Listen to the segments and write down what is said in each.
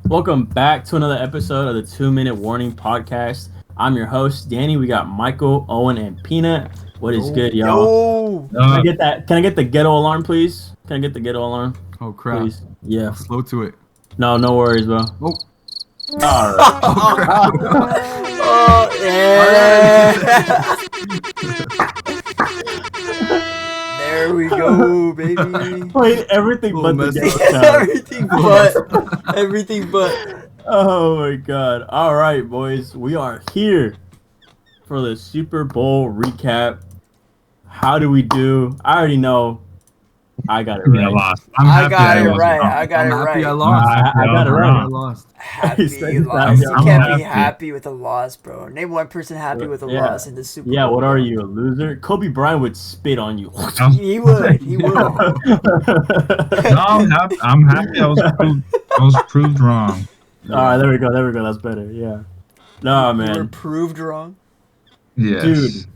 Welcome back to another episode of the 2 Minute Warning Podcast. I'm your host, Danny. We got Michael, Owen, and Peanut. What is good, y'all? Can I get that? Can I get the ghetto alarm, please? Can I get the ghetto alarm? Oh crap! Please. Yeah. I'm slow to it. No worries, bro. Oh. All right. Oh yeah. There we go, baby. Played everything but the ghetto sound. everything but. Oh my god. All right, boys. We are here for the Super Bowl recap. How do we do? I already know. I got it right. I lost. I got it right. I got I'm it happy right. I lost. I got it I right. lost. Happy said you that. lost. You I'm can't be happy. happy with a loss, bro. Name one person happy with a Yeah. loss in the Super Bowl. Yeah, what are you, a loser? Kobe Bryant would spit on you. He would. He would. No, I'm happy. I was proved wrong. All right, there we go. That's better. Yeah. No, You were man. proved wrong. Yes. Dude.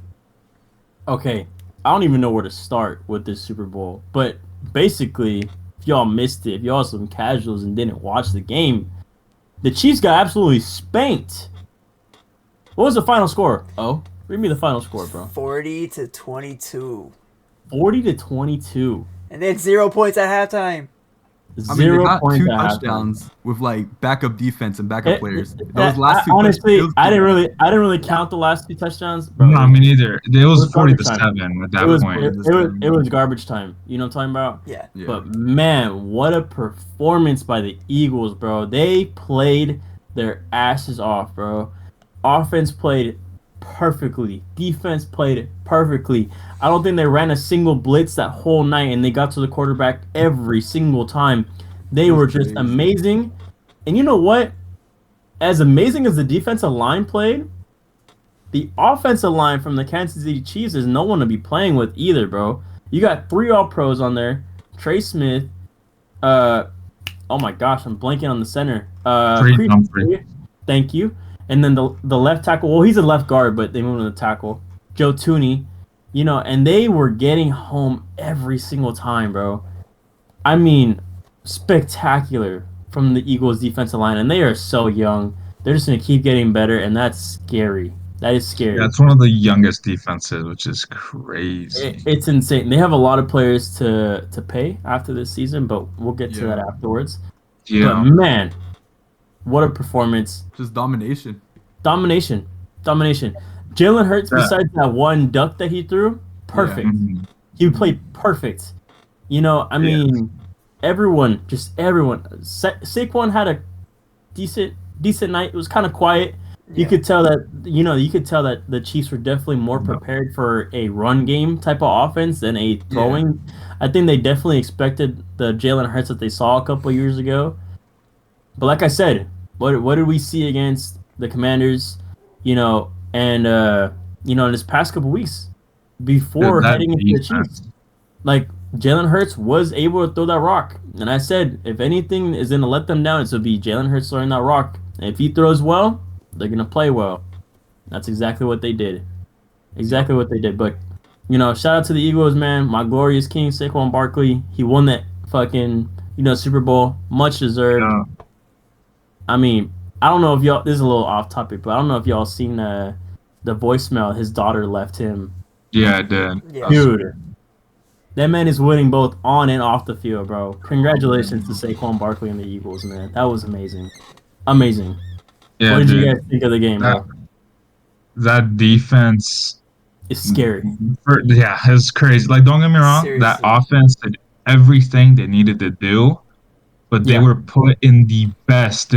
Okay, I don't even know where to start with this Super Bowl. But basically, if y'all missed it, if y'all some casuals and didn't watch the game, the Chiefs got absolutely spanked. What was the final score? Oh, read me the final score, bro. 40-22. 40-22. And then 0 points at halftime. I mean, they got points two at halftime. touchdowns with like backup defense and backup players. That- Those last two. honestly, touchdowns- I didn't really count the last two touchdowns. Bro. No, me neither. It was was 40-7 at that It was, point. it was garbage time. You know what I'm talking about? Yeah. Yeah. But man, what a performance by the Eagles, bro. They played their asses off, bro. Offense played perfectly. Defense played perfectly. I don't think they ran a single blitz that whole night, and they got to the quarterback every single time. They were just crazy. amazing. And you know what? As amazing as the defensive line played, the offensive line from the Kansas City Chiefs is no one to be playing with either, bro. You got 3 All-Pros on there. Trey Smith. Oh my gosh, I'm blanking on the center. Creed Humphrey. Thank you. And then the left tackle. Well, he's a left guard, but they moved him to tackle. Joe Tooney. You know, and they were getting home every single time, bro. I mean, spectacular from the Eagles defensive line, and they are so young. They're just gonna keep getting better, and that's scary. That is scary. Yeah, it's one of the youngest defenses, which is crazy. It's insane. They have a lot of players to pay after this season, but we'll get to Yeah. that afterwards. Yeah. But man, what a performance! Just domination. Domination. Jalen Hurts, Yeah. besides that one duck that he threw, perfect. Mhm. He played perfect. You know, I mean, everyone. Saquon had a decent night. It was kind of quiet. You Yeah. could tell that the Chiefs were definitely more prepared for a run game type of offense than a throwing. I think they definitely expected the Jalen Hurts that they saw a couple years ago. But like I said, what did we see against the Commanders? You know, and in this past couple weeks before That heading into the defense. Chiefs, like Jalen Hurts was able to throw that rock, and I said if anything is gonna let them down, it's gonna be Jalen Hurts throwing that rock. And if he throws well, they're gonna play well. That's exactly what they did. But shout out to the Eagles, man. My glorious king, Saquon Barkley. He won that fucking Super Bowl, much deserved. Yeah. I mean, I don't know if y'all. This is a little off topic, but I don't know if y'all seen the voicemail his daughter left him. Yeah, I did. Yeah. Dude, that man is winning both on and off the field, bro. Congratulations to Saquon Barkley and the Eagles, man. That was amazing. Amazing. Yeah, What did dude. you guys think of the game, bro? That defense. It's scary. It's crazy. Like, don't get me wrong. That Seriously. offense did everything they needed to do, but they Yeah. were put in the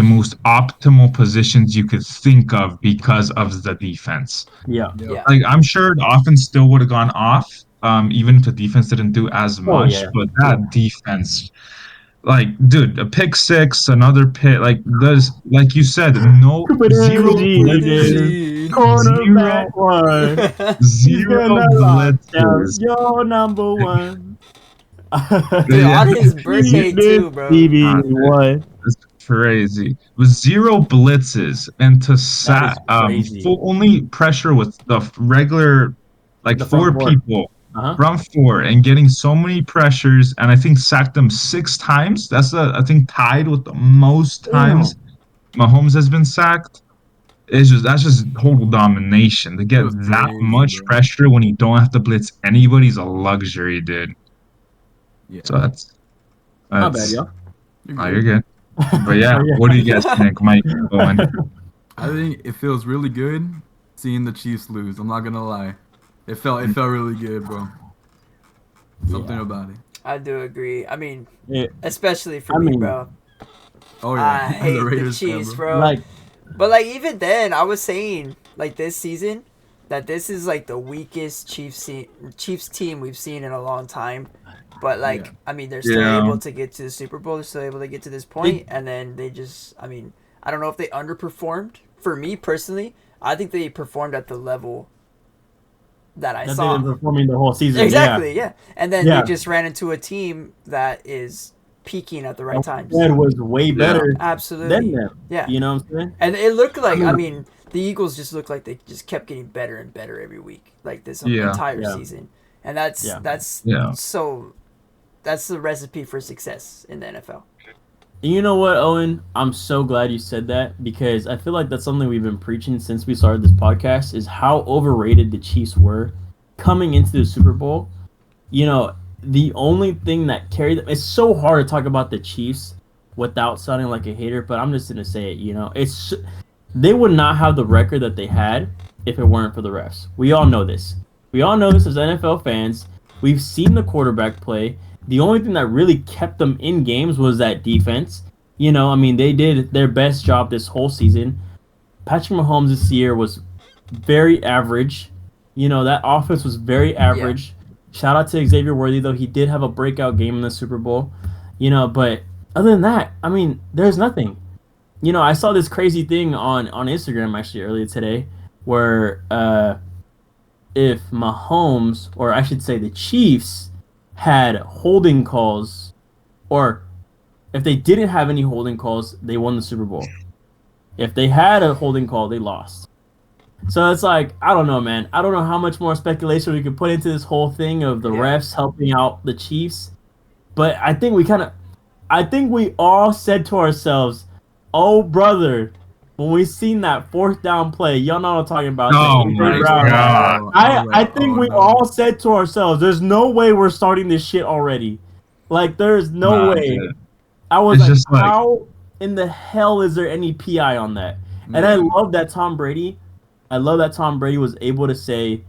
most optimal positions you could think of because of the defense. Yeah. Yeah. Like, I'm sure the offense still would have gone off, even if the defense didn't do as much. yeah. But that defense, like, dude, a pick six, another pick, like you said, no zero blitzes, Cornerback one. zero blitzes. You're number one. Dude, on his birthday too, bro. Stevie one. It's crazy. With zero blitzes and to That is crazy. full only pressure with the regular, like The front four four. people. Uh-huh. Front four and getting so many pressures, and I think sacked them 6 times. That's I think tied with the most times Mahomes has been sacked, that's just total domination. To It get was that crazy, much bro. pressure when you don't have to blitz anybody is a luxury, dude. Yeah. So that's My bad, y'all. you're good. But yeah, Oh, yeah. what do you guys think, Mike? Owen? I think it feels really good seeing the Chiefs lose. I'm not gonna lie. It felt really good, bro. Something Yeah. about it. I do agree. I mean, Yeah, especially for I me, mean, bro. Oh I yeah. hate the Raiders fan, Chiefs, bro. bro. like But like even then, I was saying like this season that this is like the weakest Chiefs team we've seen in a long time. But like Yeah. I mean, they're still Yeah. able to get to the Super Bowl. They're still able to get to this point, and then they just I mean I don't know if they underperformed. For me personally, I think they performed at the level that I that saw. they've been performing the whole season. Exactly, yeah. And then Yeah. they just ran into a team that is peaking at the right Yeah. times. Fred was way better than Absolutely. them. Yeah. You know what I'm saying? And it looked like, I I mean- mean, the Eagles just looked like they just kept getting better and better every week, like this Yeah. entire Yeah. season. And that's Yeah. Yeah. so that's the recipe for success in the NFL. You know what, Owen? I'm so glad you said that because I feel like that's something we've been preaching since we started this podcast is how overrated the Chiefs were coming into the Super Bowl. You know, the only thing that carried them, it's so hard to talk about the Chiefs without sounding like a hater, but I'm just going to say it, you know. They would not have the record that they had if it weren't for the refs. We all know this. We all know this as NFL fans. We've seen the quarterback play. The only thing that really kept them in games was that defense. You know, I mean, they did their best job this whole season. Patrick Mahomes this year was very average. You know, that offense was very average. Shout out to Xavier Worthy, though. He did have a breakout game in the Super Bowl. You know, but other than that, I mean, there's nothing. You know, I saw this crazy thing on Instagram actually earlier today where if Mahomes, or I should say the Chiefs, had holding calls, or if they didn't have any holding calls, they won the Super Bowl. If they had a holding call, they lost. So it's like, I don't know, man. I don't know how much more speculation we could put into this whole thing of the refs helping out the Chiefs. But I think we all said to ourselves, oh, brother, when we seen that fourth down play, y'all know what I'm talking about. Oh, that my AJ Brown. God. I think we all said to ourselves, there's no way we're starting this shit already. Like, there's no way. Dude. I was It's like, just like- how in the hell is there any PI on that? And I love that Tom Brady was able to say,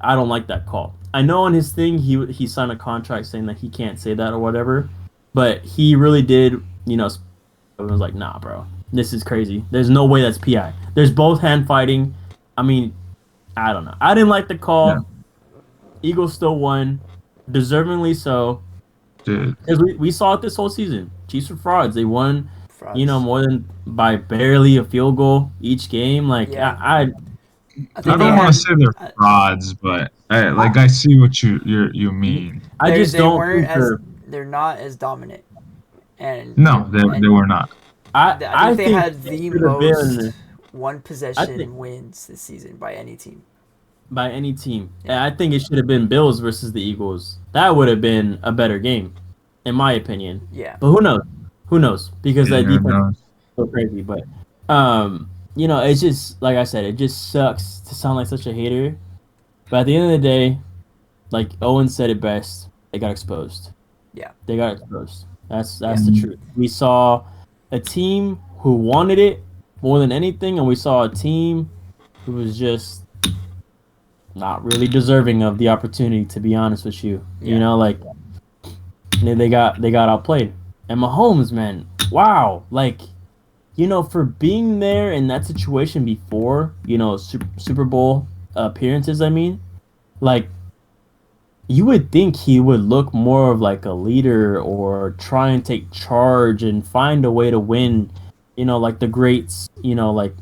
I don't like that call. I know on his thing, he signed a contract saying that he can't say that or whatever, but he really did, you know, I was like, nah, bro, this is crazy. There's no way that's PI. There's both hand fighting. I mean, I don't know. I didn't like the call. Yeah. Eagles still won, deservingly so. Dude. Because we saw it this whole season. Chiefs were frauds. They won, Frauds. you know, more than by barely a field goal each game. Like, Yeah. I I don't want to say they're frauds, but I see what you mean. just they don't weren't think they're not as dominant. And No, they were not. I think they had the it should've been most one possession think- wins this season by any team. by any team. And I think it should have been Bills versus the Eagles. That would have been a better game, in my opinion. Yeah. But who knows? Who knows? Because that Yeah, defense no. is so crazy. But you know, it's just like I said, it just sucks to sound like such a hater. But at the end of the day, like Owen said it best, they got exposed. Yeah. They got exposed. That's the truth. We saw a team who wanted it more than anything, and we saw a team who was just not really deserving of the opportunity, to be honest with you. Yeah. You know, like they got outplayed. And Mahomes, man, wow, like, you know, for being there in that situation before, you know, Super Bowl appearances, I mean, like, you would think he would look more of like a leader or try and take charge and find a way to win, you know, like the greats, you know, like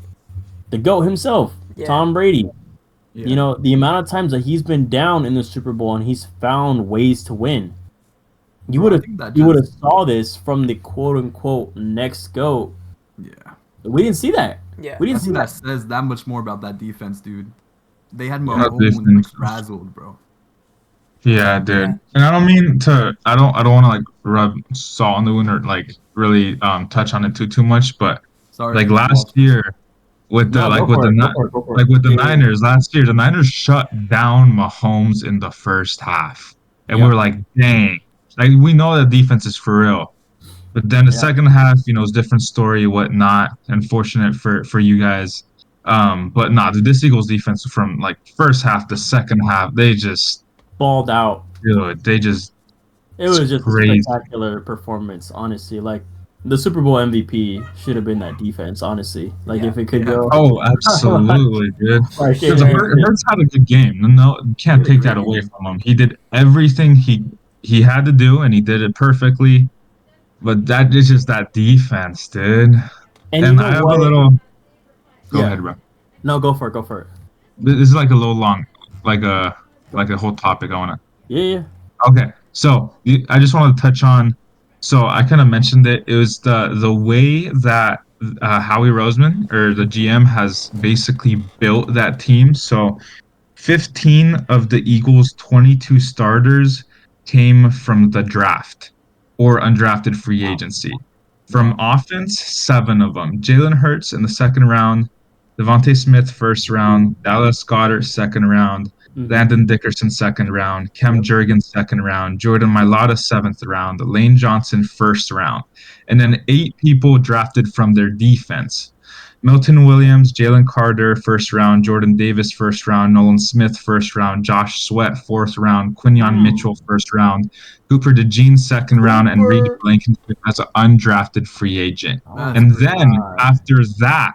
the GOAT himself, Yeah. Tom Brady. Yeah. You know, the amount of times that he's been down in the Super Bowl and he's found ways to win. You Bro, I would think that have you would have just- saw this from the quote unquote next GOAT. Yeah. We didn't see that. Yeah. We I didn't see think that that. says that much more about that defense, dude. They had That Mahomes like defense. frazzled, bro. Yeah, dude. Yeah. And I don't mean to. I don't want to like rub salt in the wound or like really touch on it too much. But Sorry. Like last year with the No, go for it, go for it. like with the Yeah, yeah, yeah. Niners last year, the Niners shut down Mahomes in the first half, and we Yeah. were like, dang, like we know that defense is for real. But then the Yeah. second half, you know, is different story, whatnot. Unfortunate for you guys. But nah, this Eagles defense from like first half to second half, they just Balled out. dude, they just It it's was just a crazy. spectacular performance, honestly. Like the Super Bowl MVP should have been that defense, honestly. Like Yeah. if it could Yeah. go, Oh, absolutely, dude. like Because Yeah. Hurts had a good game. No, you can't take that away from him. He did everything he had to do, and he did it perfectly. But that is just that defense, dude. and you And know I have a what? little. Go Yeah. ahead, bro. No, go for it. Go for it. This is like a little long, like a whole topic. I wanna. Yeah, yeah. Okay, so I just wanted to touch on. So I kind of mentioned it. It was the way that Howie Roseman or the GM has basically built that team. So 15 of the Eagles' 22 starters came from the draft or undrafted free agency. From offense, 7 of them. Jalen Hurts in the second round, Devontae Smith first round, Dallas Goedert second round, Mhm. Landon Dickerson second round, Cam Yep. Jurgens second round, Jordan Mailata seventh round, Lane Johnson first round, and then 8 people drafted from their defense. Milton Williams, Jalen Carter, first round. Jordan Davis, first round. Nolan Smith, first round. Josh Sweat, fourth round. Quinyon Mitchell, first round. Cooper DeJean, second round. And Reed Blankenship as an undrafted free agent. Oh, And my then God. after that,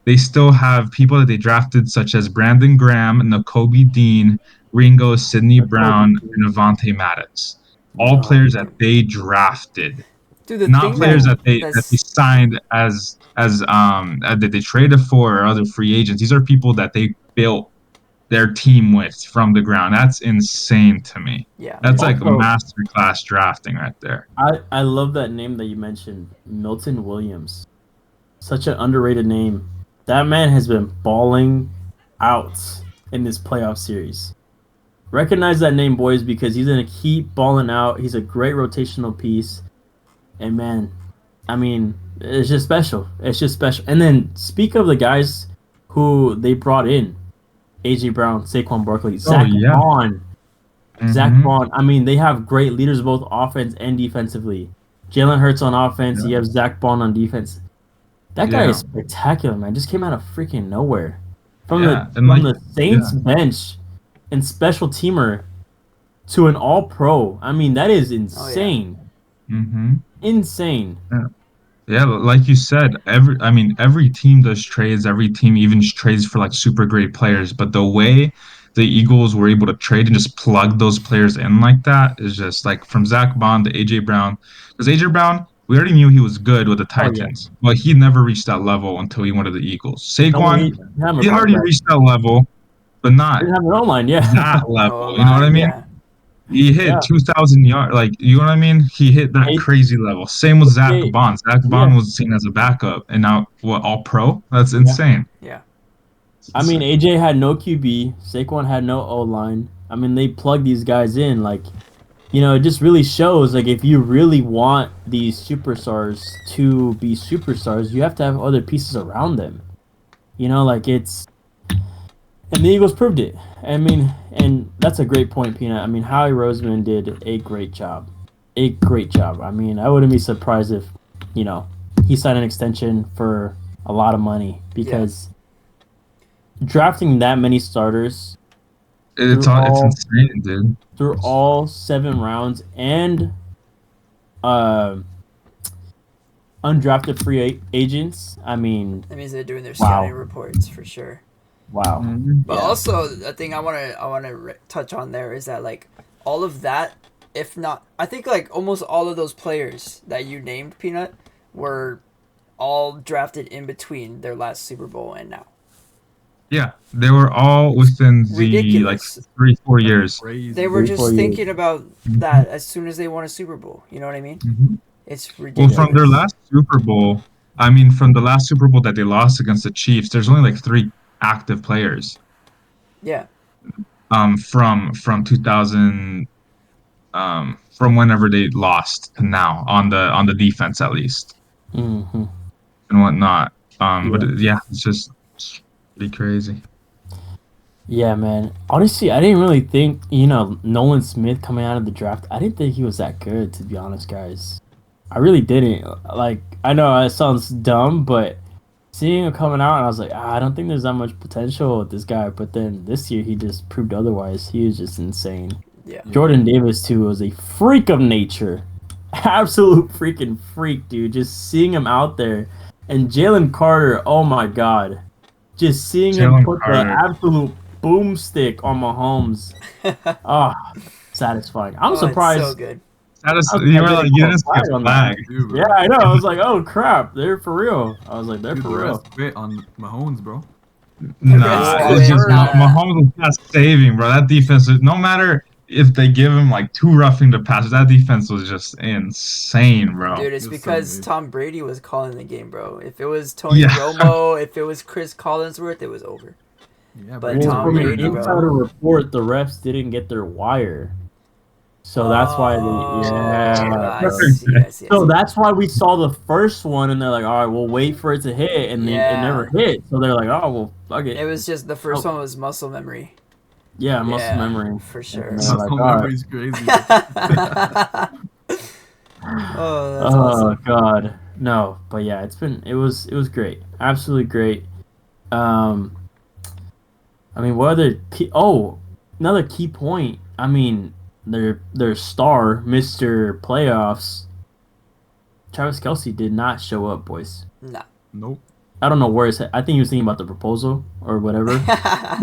they still have people that they drafted, such as Brandon Graham, Nakobe Dean, Ringo, Sidney Brown, and Avante Maddox. All players that they drafted, Dude, the not thing players that they that's signed as that they traded for or other free agents. These are people that they built their team with from the ground. That's insane to me. yeah. That's like Also- masterclass drafting right there. I love that name that you mentioned, Milton Williams. Such an underrated name. That man has been balling out in this playoff series. Recognize that name, boys, because he's gonna keep balling out. He's a great rotational piece, and man, I mean, it's just special. It's just special. And then speak of the guys who they brought in: AJ Brown, Saquon Barkley, Zach yeah. Bond. Zach Mhm. Bond. I mean, they have great leaders both offense and defensively. Jalen Hurts on offense. Yeah. You have Zach Bond on defense. That guy Yeah. is spectacular, man. Just came out of freaking nowhere from Yeah, the and from like- the Saints bench and special teamer to an All Pro. I mean, that is insane. Mhm. Insane. Yeah, like you said, every team does trades. Every team even trades for like super great players. But the way the Eagles were able to trade and just plug those players in like that is just like from Zach Bond to AJ Brown. Because AJ Brown, we already knew he was good with the Oh, yeah. Titans, but he never reached that level until he went to the Eagles. Saquon, he already reached that level, but not Didn't have an O-line, yeah. that level. Oh, You know what I mean? yeah. He hit Yeah. 2,000 yards. Like, you know what I mean? He hit that Hey- crazy level. Same with Zach Hey, Bond. Zach Bond yeah. was seen as a backup, and now what? All pro? That's insane. Yeah. I mean, AJ had no QB. Saquon had no O-line. I mean, they plugged these guys in. Like, you know, it just really shows, like, if you really want these superstars to be superstars, you have to have other pieces around them. You know, like, it's... And the Eagles proved it. I mean, and that's a great point, Peanut. I mean, Howie Roseman did a great job. A great job. I mean, I wouldn't be surprised if, you know, he signed an extension for a lot of money because drafting that many starters It's insane, dude. through all 7 rounds and undrafted free agents. I mean, That means they're doing their Wow. scouting reports for sure. wow. But Yeah. also, the thing I want to touch on there is that like all of that, if not, I think like almost all of those players that you named, Peanut, were all drafted in between their last Super Bowl and now. Yeah, they were all within the Ridiculous. like 3-4 years. Crazy. They were 3-4 just years. thinking about that as soon as they won a Super Bowl. You know what I mean? Mhm. It's Well, ridiculous. from their last Super Bowl, from the last Super Bowl that they lost against the Chiefs, there's only like 3 active players. Yeah. From 2000, from whenever they lost to now on the defense at least Hmm. and whatnot. But yeah, it's pretty crazy. Yeah, man. Honestly, I didn't really think, Nolan Smith coming out of the draft, I didn't think he was that good, to be honest, guys. I really didn't. Like, I know it sounds dumb, but seeing him coming out, I was like, I don't think there's that much potential with this guy. But then this year, he just proved otherwise. He was just insane. Yeah. Jordan Davis, too, was a freak of nature. Absolute freaking freak, dude. Just seeing him out there. And Jalen Carter, oh my God. Just seeing him Jalen put Carter. the absolute boomstick on Mahomes. Ah, satisfying. I'm Oh, it's surprised. so good. That is, I was you were like, like, they you didn't didn't call see flag a on that. flag. Dude, bro. Yeah, I know. I was like, oh crap, they're for real. I was like, they're Dude, for the real. rest quit on Mahomes, bro. Nah, Everyone's it's just scoring that. Mahomes was not saving, bro. That defense, no matter if they give him like 2 roughing the passes, that defense was just insane, bro. Dude, it's It was so because good. Tom Brady was calling the game, bro. If it was Tony Yeah. Romo, if it was Chris Collinsworth, it was over. Yeah, But Brady's Well, Tom from an Brady, bro. insider report, the refs didn't get their wire, so that's why they. Yeah. I see, I see. I So see. that's why we saw the first one, and they're like, all right, we'll wait for it to hit, and then it never hit. So they're like, oh well, fuck it. It was just the first Oh. one was muscle memory. Yeah, muscle Yeah, memory. for sure. Yeah. Muscle like, all right. memory's crazy. Oh, that's Oh awesome. God, no, but yeah, it was great, absolutely great. I mean, what other key? Oh, another key point. I mean, their star, Mister Playoffs, Travis Kelsey did not show up, boys. Nah. Nope. I don't know where his. I think he was thinking about the proposal or whatever.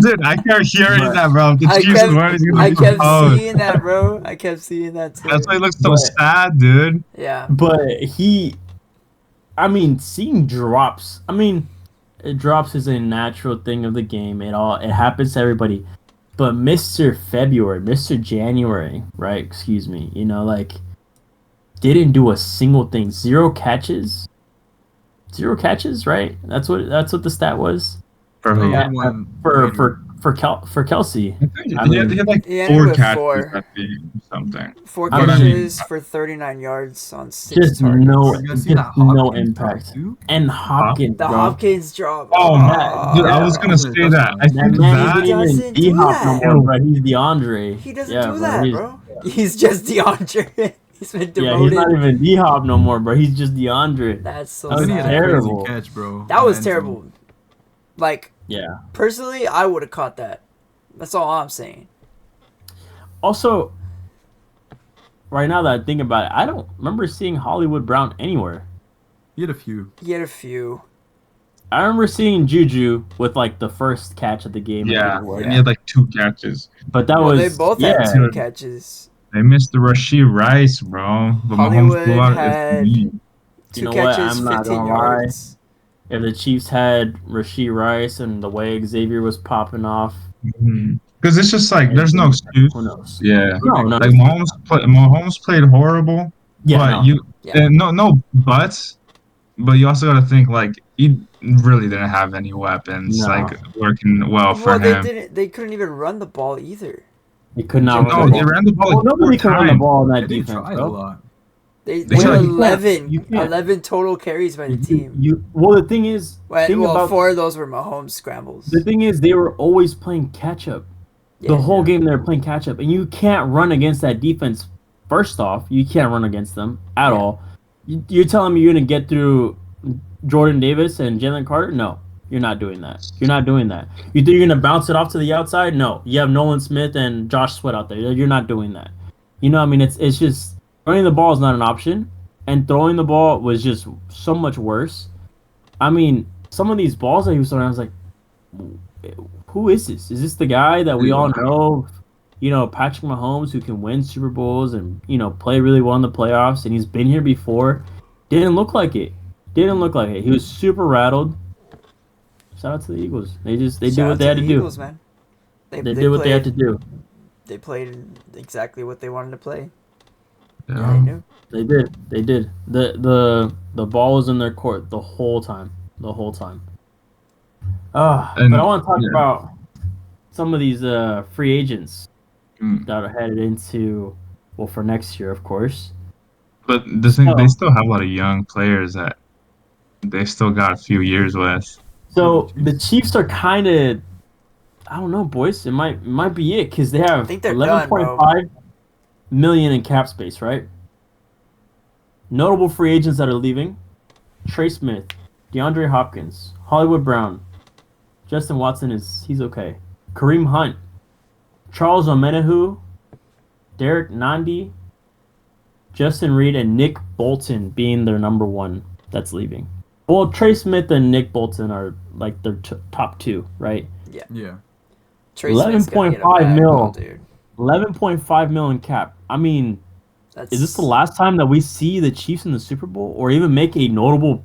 Dude, I kept hearing But- that, bro. The I Chiefs kept, weren't gonna I kept propose. seeing that, bro. I kept seeing that too. That's why he looks so But- sad, dude. Yeah. But I mean, seeing drops. I mean, drops is a natural thing of the game. It happens to everybody. But Mr. February, Mr. January, right? Excuse me. Like, didn't do a single thing. 0 catches. 0 catches, right? That's what the stat was For who? Yeah. for Kelsey. I He mean- had like He ended 4 with catches, 4. I think, or something. 4 I mean- catches for 39 yards on 6 Just targets. no, You guys see just that no Hopkins impact. drop, too? And Hopkins, The bro. Hopkins drop. Oh, man. dude, I Yeah. was gonna say that. I That think man that. isn't doesn't even do D-Hop no that. more, bro. He's DeAndre. He doesn't Yeah, do that, he's- bro. He's just DeAndre. He's been Yeah, demoted. he's not even D-Hop no more, bro. He's just DeAndre. That's so That was Then he had sad. a crazy terrible. catch, bro. That was in the end zone. terrible. Like, Yeah. personally, I would have caught that. That's all I'm saying. Also, right now that I think about it, I don't remember seeing Hollywood Brown anywhere. He had a few. He had a few. I remember seeing Juju with like the first catch of the game. I Yeah, think it was. and he had like 2 catches. But that Well, was they both yeah. had 2 catches. They missed the Rasheed Rice, bro. But Hollywood Mahomes blew out had- his knee. 2 You know what? catches, I'm not 15 gonna lie. yards. If the Chiefs had Rasheed Rice and the way Xavier was popping off, Because it's just like there's no excuse. who knows? Yeah, No, no. like Mahomes played horrible, Yeah, but no. you Yeah. no buts. But you also got to think like he really didn't have any weapons No. like working well for Well, they him. didn't. They couldn't even run the ball either. He could not No, run the they ball. ran the ball Well, like nobody 4 can run the times. ball in They that did defense, try a bro. lot. They Well, had you can't. 11, You can't. 11 total carries by the team. Well, the thing is, Well, thing about 4 of those were Mahomes scrambles. the thing is, they were always playing catch up. The Yeah. whole game they were playing catch up, and you can't run against that defense. First off, you can't run against them at Yeah. all. You're telling me you're gonna get through Jordan Davis and Jalen Carter? No, you're not doing that. You're not doing that. You think you're gonna bounce it off to the outside? No, you have Nolan Smith and Josh Sweat out there. You're not doing that. I mean, it's just running the ball is not an option, and throwing the ball was just so much worse. I mean, some of these balls that he was throwing, I was like, who is this? Is this the guy that we all know? Patrick Mahomes, who can win Super Bowls and play really well in the playoffs, and he's been here before. Didn't look like it. Didn't look like it. He was super rattled. Shout out to the Eagles. They did Shout what out they had to the do. Eagles, man. They did what they had to do. They played exactly what they wanted to play. They Yeah. knew. They did. They did. The ball was in their court the whole time. The whole time. And- But I want to talk yeah. about some of these free agents Mm. that are headed into, well, for next year, of course. But the thing, Oh. they still have a lot of young players that they still got a few years with. So the Chiefs are kind of, I don't know, boys. It might be it because they have think they're done, bro. 11.5 million in cap space, right? Notable free agents that are leaving: Trey Smith, DeAndre Hopkins, Hollywood Brown, Justin Watson he's okay. Kareem Hunt, Charles Omenihu, Derek Nandi, Justin Reed, and Nick Bolton being their number one that's leaving. Well, Trey Smith and Nick Bolton are like their top two, right? Yeah. Trey Smith's gotta get a 11.5 bag, mil. dude. 11.5 million cap. I mean, That's, is this the last time that we see the Chiefs in the Super Bowl or even make a notable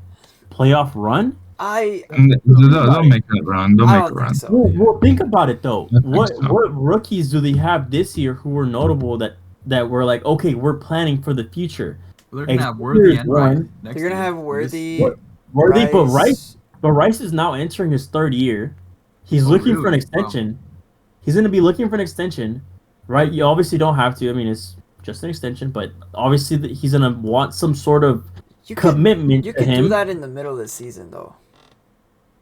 playoff run? And they'll make that run. They'll I make a don't run. think so. Well, think about it though. I think What so. what rookies do they have this year who were notable that were like, okay, we're planning for the future? They're gonna have Worthy Worthy and and Ryan. Ryan. They're gonna have Worthy. Worthy, Rice. but Rice is now entering his third year. He's Oh, looking for an really? extension. He's gonna be looking for an extension, right? You obviously don't have to. I mean, it's just an extension, but obviously he's gonna want some sort of You could, commitment you to could him. do that in the middle of the season, though.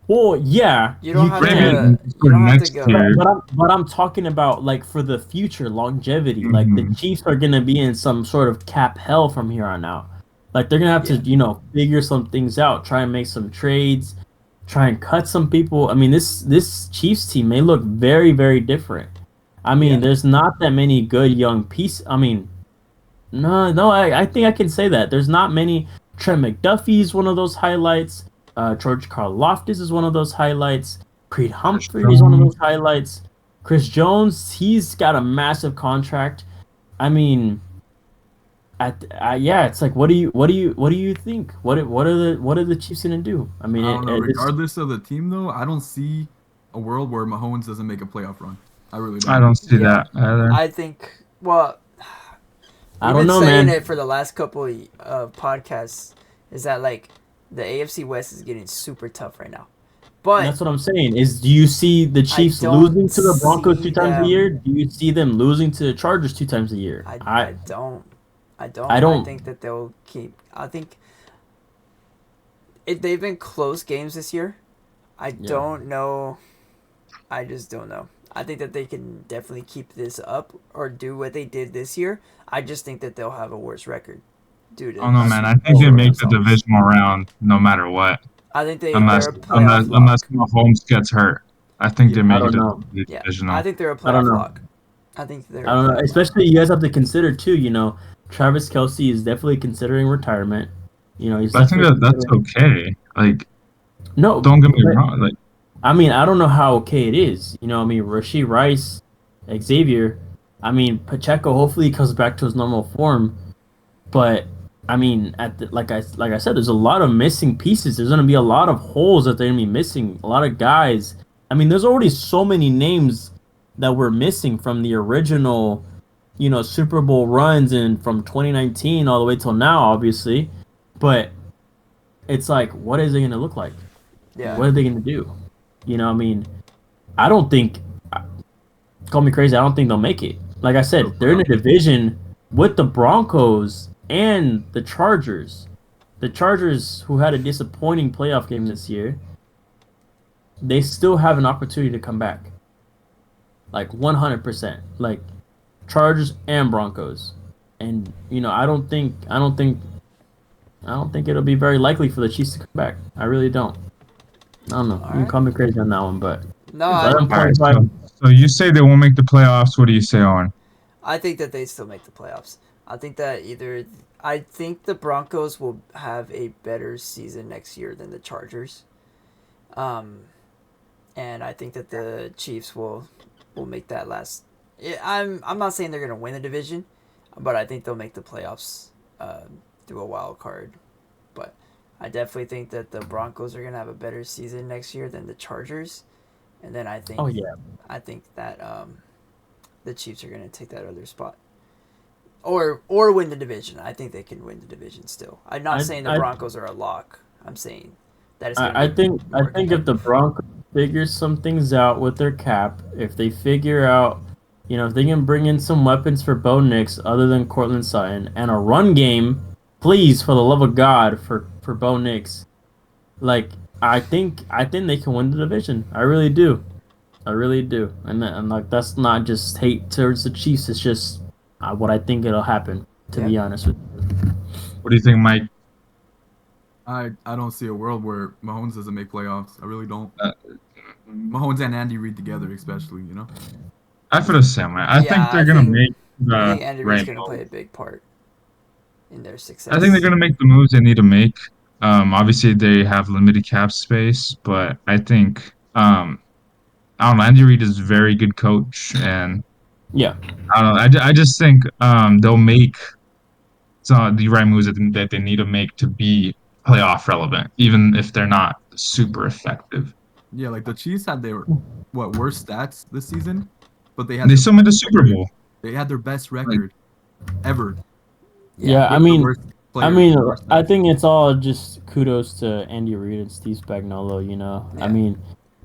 Well, yeah, You don't have can. to. You for don't have to next go. year. But I'm talking about like for the future longevity. Like the Mhm. Chiefs are gonna be in some sort of cap hell from here on out. Like they're gonna have Yeah. to figure some things out, try and make some trades, try and cut some people. I mean this Chiefs team may look very very different. I mean Yeah. there's not that many good young pieces. I mean no I think I can say that there's not many. Trent McDuffie's one of those highlights. George Karlaftis is one of those highlights. Creed Humphrey is one of those highlights. Chris Jones, he's got a massive contract. I mean, yeah, it's like, what do you think? What are the Chiefs gonna do? I mean, I don't know. Regardless of the team, though, I don't see a world where Mahomes doesn't make a playoff run. I really don't. I don't see Yeah. that either. I think. Well, I we've don't been know, saying man. it for the last couple of podcasts. Is that like the AFC West is getting super tough right now, but That's what I'm saying. Do you see the Chiefs don't losing to the Broncos see 2 times them- a year? Do you see them losing to the Chargers 2 times a year? I don't. I don't. I don't- I think that they'll keep. I think they've been close games this year. I don't know. I just don't know. I think that they can definitely keep this up or do what they did this year. I just think that they'll have a worse record. Dude, Oh no, man! I think they make the divisional round no matter what, I think unless they're a playoff unless lock. Mahomes gets hurt. I think they Yeah, make I it don't to the Yeah, divisional. I think they're a I don't playoff know. lock. I think they're. I don't a know. playoff lock. Especially you guys have to consider too. Travis Kelce is definitely considering retirement. He's. But I think definitely that's considering- okay. Like, No, don't get me but- wrong. Like, I mean, I don't know how okay it is. I mean, Rashee Rice, Xavier. I mean, Pacheco hopefully comes back to his normal form, but I mean, like I said, there's a lot of missing pieces. There's gonna be a lot of holes that they're gonna be missing. A lot of guys. I mean, there's already so many names that were missing from the original, Super Bowl runs and from 2019 all the way till now, obviously. But it's like, what is it gonna look like? Yeah. What are they gonna do? I mean, I don't think. Call me crazy. I don't think they'll make it. Like I said, they're in a division with the Broncos and the Chargers. The Chargers, who had a disappointing playoff game this year, they still have an opportunity to come back. Like 100%. Like Chargers and Broncos. And I don't think it'll be very likely for the Chiefs to come back. I really don't. I don't know. You can Alright. call me crazy on that one, but No, Let 'em- all right, 0.5. so you say they won't make the playoffs. What do you say on? I think that they still make the playoffs. I think that I think the Broncos will have a better season next year than the Chargers. And I think that the Chiefs will make that last. I'm not saying they're gonna win the division, but I think they'll make the playoffs through a wild card. But I definitely think that the Broncos are gonna have a better season next year than the Chargers, and then I think oh yeah. I think that the Chiefs are going to take that other spot, or win the division. I think they can win the division still. I'm not saying the Broncos are a lock. I'm saying that it's. I think if the Broncos figure some things out with their cap, if they figure out, if they can bring in some weapons for Bo Nix other than Cortland Sutton and a run game, please, for the love of God, for Bo Nix, Like I think they can win the division. I really do. I really do. And like that's not just hate towards the Chiefs. It's just what I think it'll happen. To be honest with you. What do you think, Mike? I don't see a world where Mahomes doesn't make playoffs. I really don't. Uh, Mahomes and Andy Reid together, especially, you know. I feel the same way. I think they're gonna make I the think Andy Reid's right gonna play a move. big part in their success. I think they're gonna make the moves they need to make. Obviously they have limited cap space, but I think I don't know. Andy Reid is a very good coach, and Yeah. I don't know. I just think they'll make the right moves that they need to make to be playoff relevant, even if they're not super effective. Yeah, like the Chiefs had their worst stats this season, but they had They their still made the Super Bowl. they had their best record ever. Yeah. I with the mean, worst I players, mean, worst I stats. think it's all just kudos to Andy Reid and Steve Spagnuolo. You know, I Yeah. mean,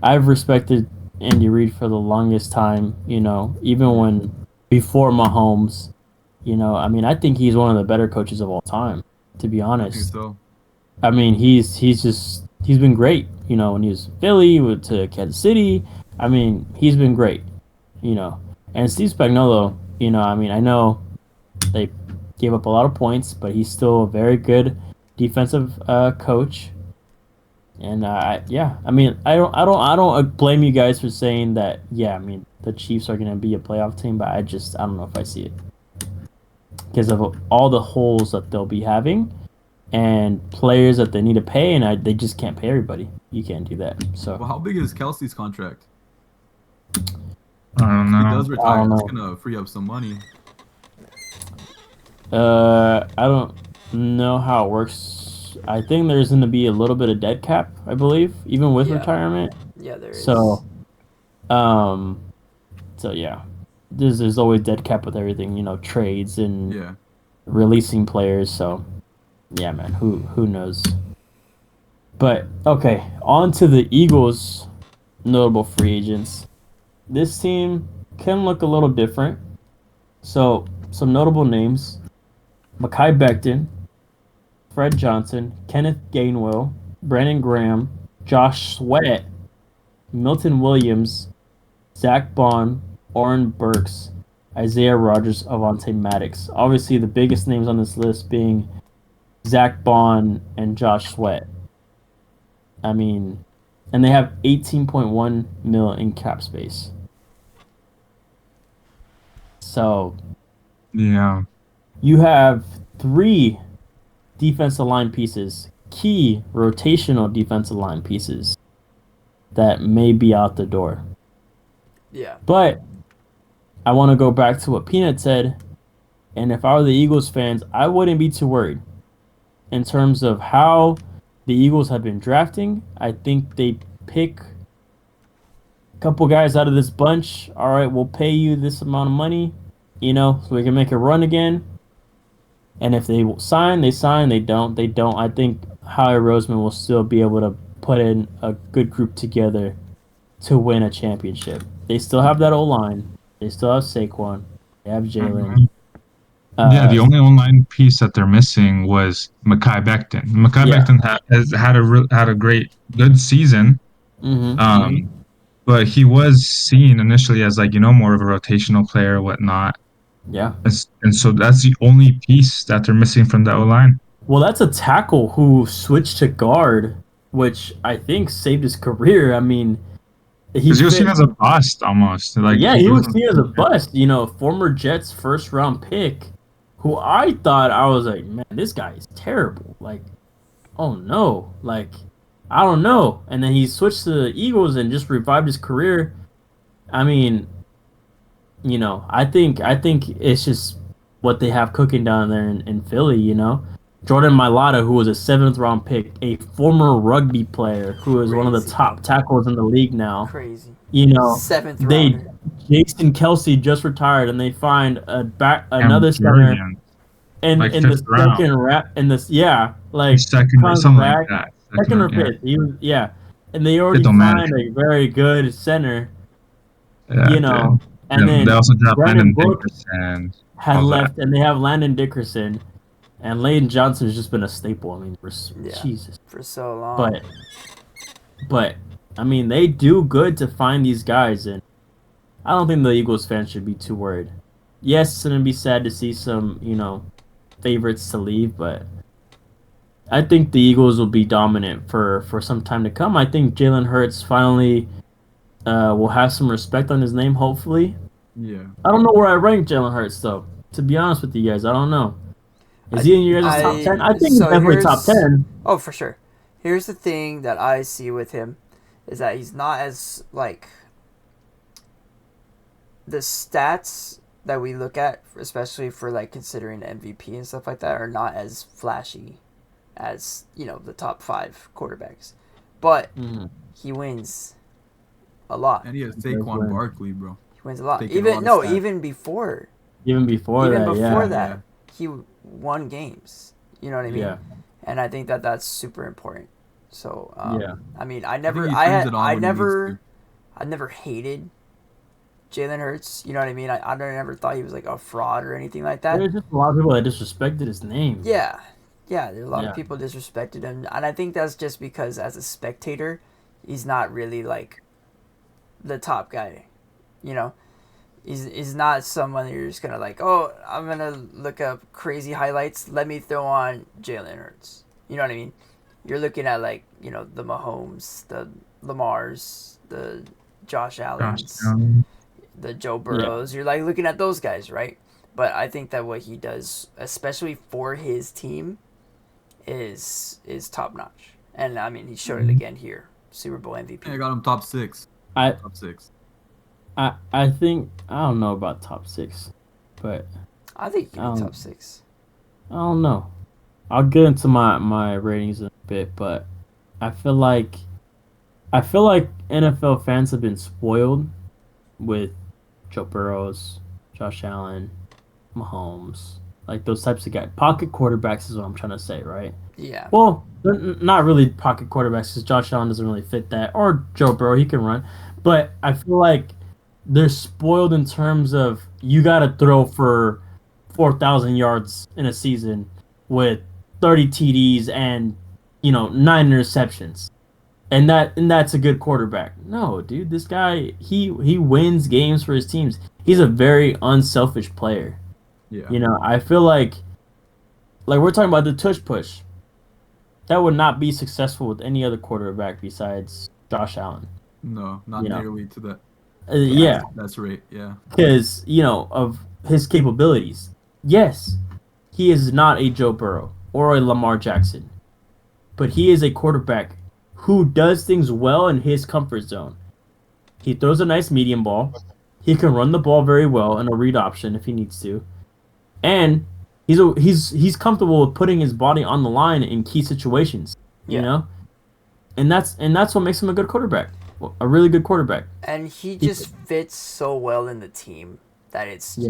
I've respected Andy Reid for the longest time. You know, even when before Mahomes. You know, I mean, I think he's one of the better coaches of all time. To be I think honest, so. I mean, he's been great. You know, when he was Philly went to Kansas City. I mean, he's been great. You know, and Steve Spagnuolo. You know, I mean, I know they gave up a lot of points, but he's still a very good defensive coach. And yeah, I mean, I don't blame you guys for saying that. Yeah, I mean, the Chiefs are gonna be a playoff team, but I don't know if I see it because of all the holes that they'll be having and players that they need to pay, and they just can't pay everybody. You can't do that. So Well, how big is Kelsey's contract? I don't If he know. does I retire, don't that's know. gonna free up some money. I don't know how it works. I think there's going to be a little bit of dead cap, I believe, even with Yeah. retirement. Yeah, there is. So, um, so yeah, there's always dead cap with everything, you know, trades and Yeah. releasing players. So, yeah, man, who knows? But okay, on to the Eagles' notable free agents. This team can look a little different. So, some notable names: Mekhi Becton, Fred Johnson, Kenneth Gainwell, Brandon Graham, Josh Sweat, Milton Williams, Zach Bond, Oren Burks, Isaiah Rogers, Avante Maddox. Obviously, the biggest names on this list being Zach Bond and Josh Sweat. I mean, and they have 18.1 mil in cap space. So Yeah. you have three defensive line pieces, key rotational defensive line pieces that may be out the door. Yeah. But I want to go back to what Peanut said, and if I were the Eagles fans, I wouldn't be too worried in terms of how the Eagles have been drafting. I think they pick a couple guys out of this bunch. All right, we'll pay you this amount of money, you know, so we can make a run again. And if they sign, they sign. They don't, they don't. I think Howie Roseman will still be able to put in a good group together to win a championship. They still have that O-line. They still have Saquon. They have Jalen. Yeah, the only online piece that they're missing was Mekhi Becton. Mekhi Yeah. Becton has had a good season, Mm-hmm. but he was seen initially as like more of a rotational player or whatnot, Yeah. and so that's the only piece that they're missing from the O line. Well, that's a tackle who switched to guard, which I think saved his career. I mean, Because he was seen as a bust almost. Like yeah, he was wasn't- seen as a bust. You know, former Jets first round pick, who I thought I was like, man, this guy is terrible. Like, oh no, like I don't know. And then he switched to the Eagles and just revived his career. I mean, you know, I think it's just what they have cooking down there in Philly. You know, Jordan Mailata, who was a 7th round pick, a former rugby player who is one of the Crazy. top tackles in the league now. Crazy. You know, 7th they rounder. Jason Kelsey just retired, and they find another Cam center Jordan, in like in the 5th round. second in this like second or comes something back, like that. second or yeah. fifth. He was, yeah, and they already don't matter. find a very good center, Yeah, you know, and yeah. then They also dropped Brandon Landon Brooks Dickerson. had all that. left, and they have Landon Dickerson, And Lane Johnson has just been a staple. I mean, Yeah. Jesus. For so long. But I mean, they do good to find these guys, and I don't think the Eagles fans should be too worried. Yes, it's gonna be sad to see some, favorites to leave, but I think the Eagles will be dominant for some time to come. I think Jalen Hurts finally will have some respect on his name, hopefully. Yeah. I don't know where I rank Jalen Hurts, though. To be honest with you guys, I don't know. Is he in your guys' top 10? I think he's so definitely top here's- 10. Oh, for sure. Here's the thing that I see with him is that he's not as like the stats that we look at, especially for like considering MVP and stuff like that, are not as flashy as the top 5 quarterbacks, but Mhm. he wins a lot. And he has does Saquon win. Barkley, bro. He wins a lot. Taking all Even the no, stats. even before, Even before even that, before yeah. that, he won games. You know what I mean? Yeah. And I think that that's super important. So Yeah. I mean, I think he turns it on when he needs I never hated Jalen Hurts. You know what I mean? I never thought he was like a fraud or anything like that. There's just a lot of people that disrespected his name. Yeah, there are a lot Yeah. of people disrespected him, and I think that's just because as a spectator, he's not really like the top guy. You know, he's not someone that you're just gonna like. Oh, I'm gonna look up crazy highlights. Let me throw on Jalen Hurts. You know what I mean? You're looking at like the Mahomes, the Lamars, the Josh Allens, the Joe Burrows. You're like looking at those guys, right? But I think that what he does, especially for his team, is top notch. And I mean, he showed it again here, Super Bowl MVP. I got him top 6. I Top 6. I think I don't know about top 6, but I think he can be top 6. I don't know. I'll get into my ratings in a bit, but I feel like NFL fans have been spoiled with Joe Burrows, Josh Allen, Mahomes, like those types of guys. Pocket quarterbacks is what I'm trying to say, right? Yeah. Well, they're not really pocket quarterbacks because Josh Allen doesn't really fit that, or Joe Burrow, he can run, but I feel like they're spoiled in terms of you got to throw for 4,000 yards in a season with 30 TDs and 9 interceptions. And that's a good quarterback. No, dude, this guy he wins games for his teams. He's a very unselfish player. Yeah. I feel like we're talking about the tush push. That would not be successful with any other quarterback besides Josh Allen. No, not nearly to that. Yeah, That's right. Yeah. because of his capabilities. Yes, he is not a Joe Burrow or a Lamar Jackson, but he is a quarterback who does things well in his comfort zone. He throws a nice medium ball. He can run the ball very well in a read option if he needs to, and he's comfortable with putting his body on the line in key situations. Yeah. And that's what makes him a good quarterback, a really good quarterback. And he just fits so well in the team that Yeah.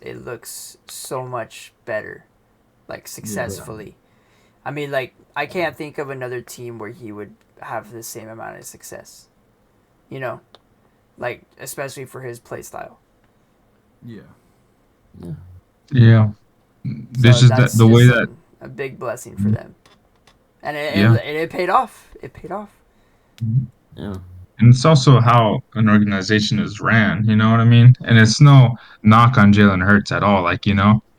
it looks so much better, like successfully. I mean, like I can't think of another team where he would have the same amount of success. Like especially for his play style. Yeah. Yeah. This So is that's the way just that a big blessing for them, and Yeah. it paid off. It paid off. Yeah. and it's also how an organization is ran, you know what I mean? And it's no knock on Jalen Hurts at all. Like,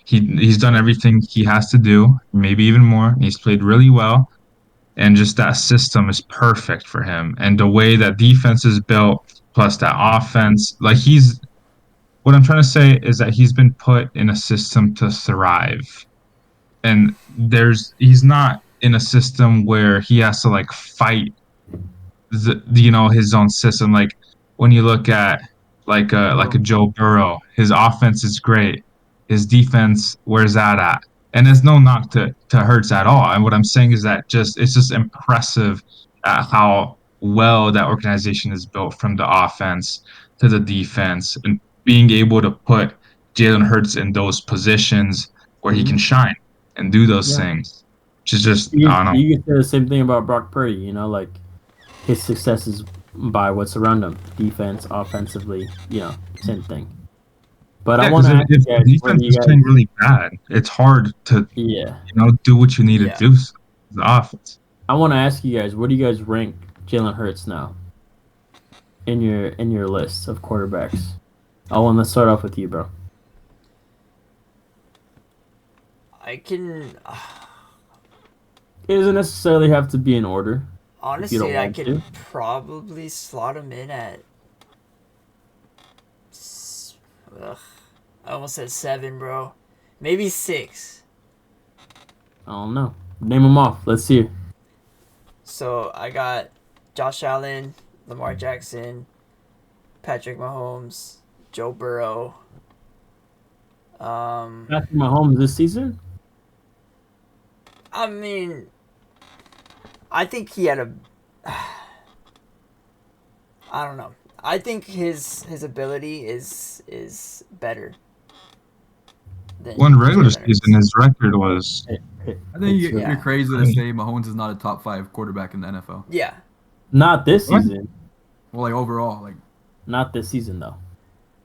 he's done everything he has to do, maybe even more. He's played really well. And just that system is perfect for him. And the way that defense is built, plus that offense, like what I'm trying to say is that he's been put in a system to thrive. And he's not in a system where he has to like fight his own system. Like when you look at like a Joe Burrow, his offense is great. His defense, where's that at? And there's no knock to Hurts at all. And what I'm saying is that it's just impressive at how well that organization is built from the offense to the defense and being able to put Jalen Hurts in those positions where he can shine and do those Yeah. things. Which is just, You, I don't know. you can say the same thing about Brock Purdy, like his success is by what's around him. Defense, offensively, same thing. But I Yeah, want because to ask you if guys, the where defense do you is guys? playing really bad, it's hard to Yeah, do what you need to Yeah. do. The offense. I want to ask you guys, where do you guys rank Jalen Hurts now in your list of quarterbacks? I want to start off with you, bro. I can It doesn't necessarily have to be in order. honestly, I want could to. probably slot him in at. Ugh, I almost said 7, bro. Maybe 6. I don't know. Name them off. Let's see. So I got Josh Allen, Lamar Jackson, Patrick Mahomes, Joe Burrow. Patrick Mahomes this season? I mean, I think he had a. I don't know. I think his ability is better. Than One regular Jalen season, Hurts. his record was I think It's, Yeah. you're crazy to I mean- say Mahomes is not a top 5 quarterback in the NFL. Yeah, not this What? season. Well, like overall, like Not this season though.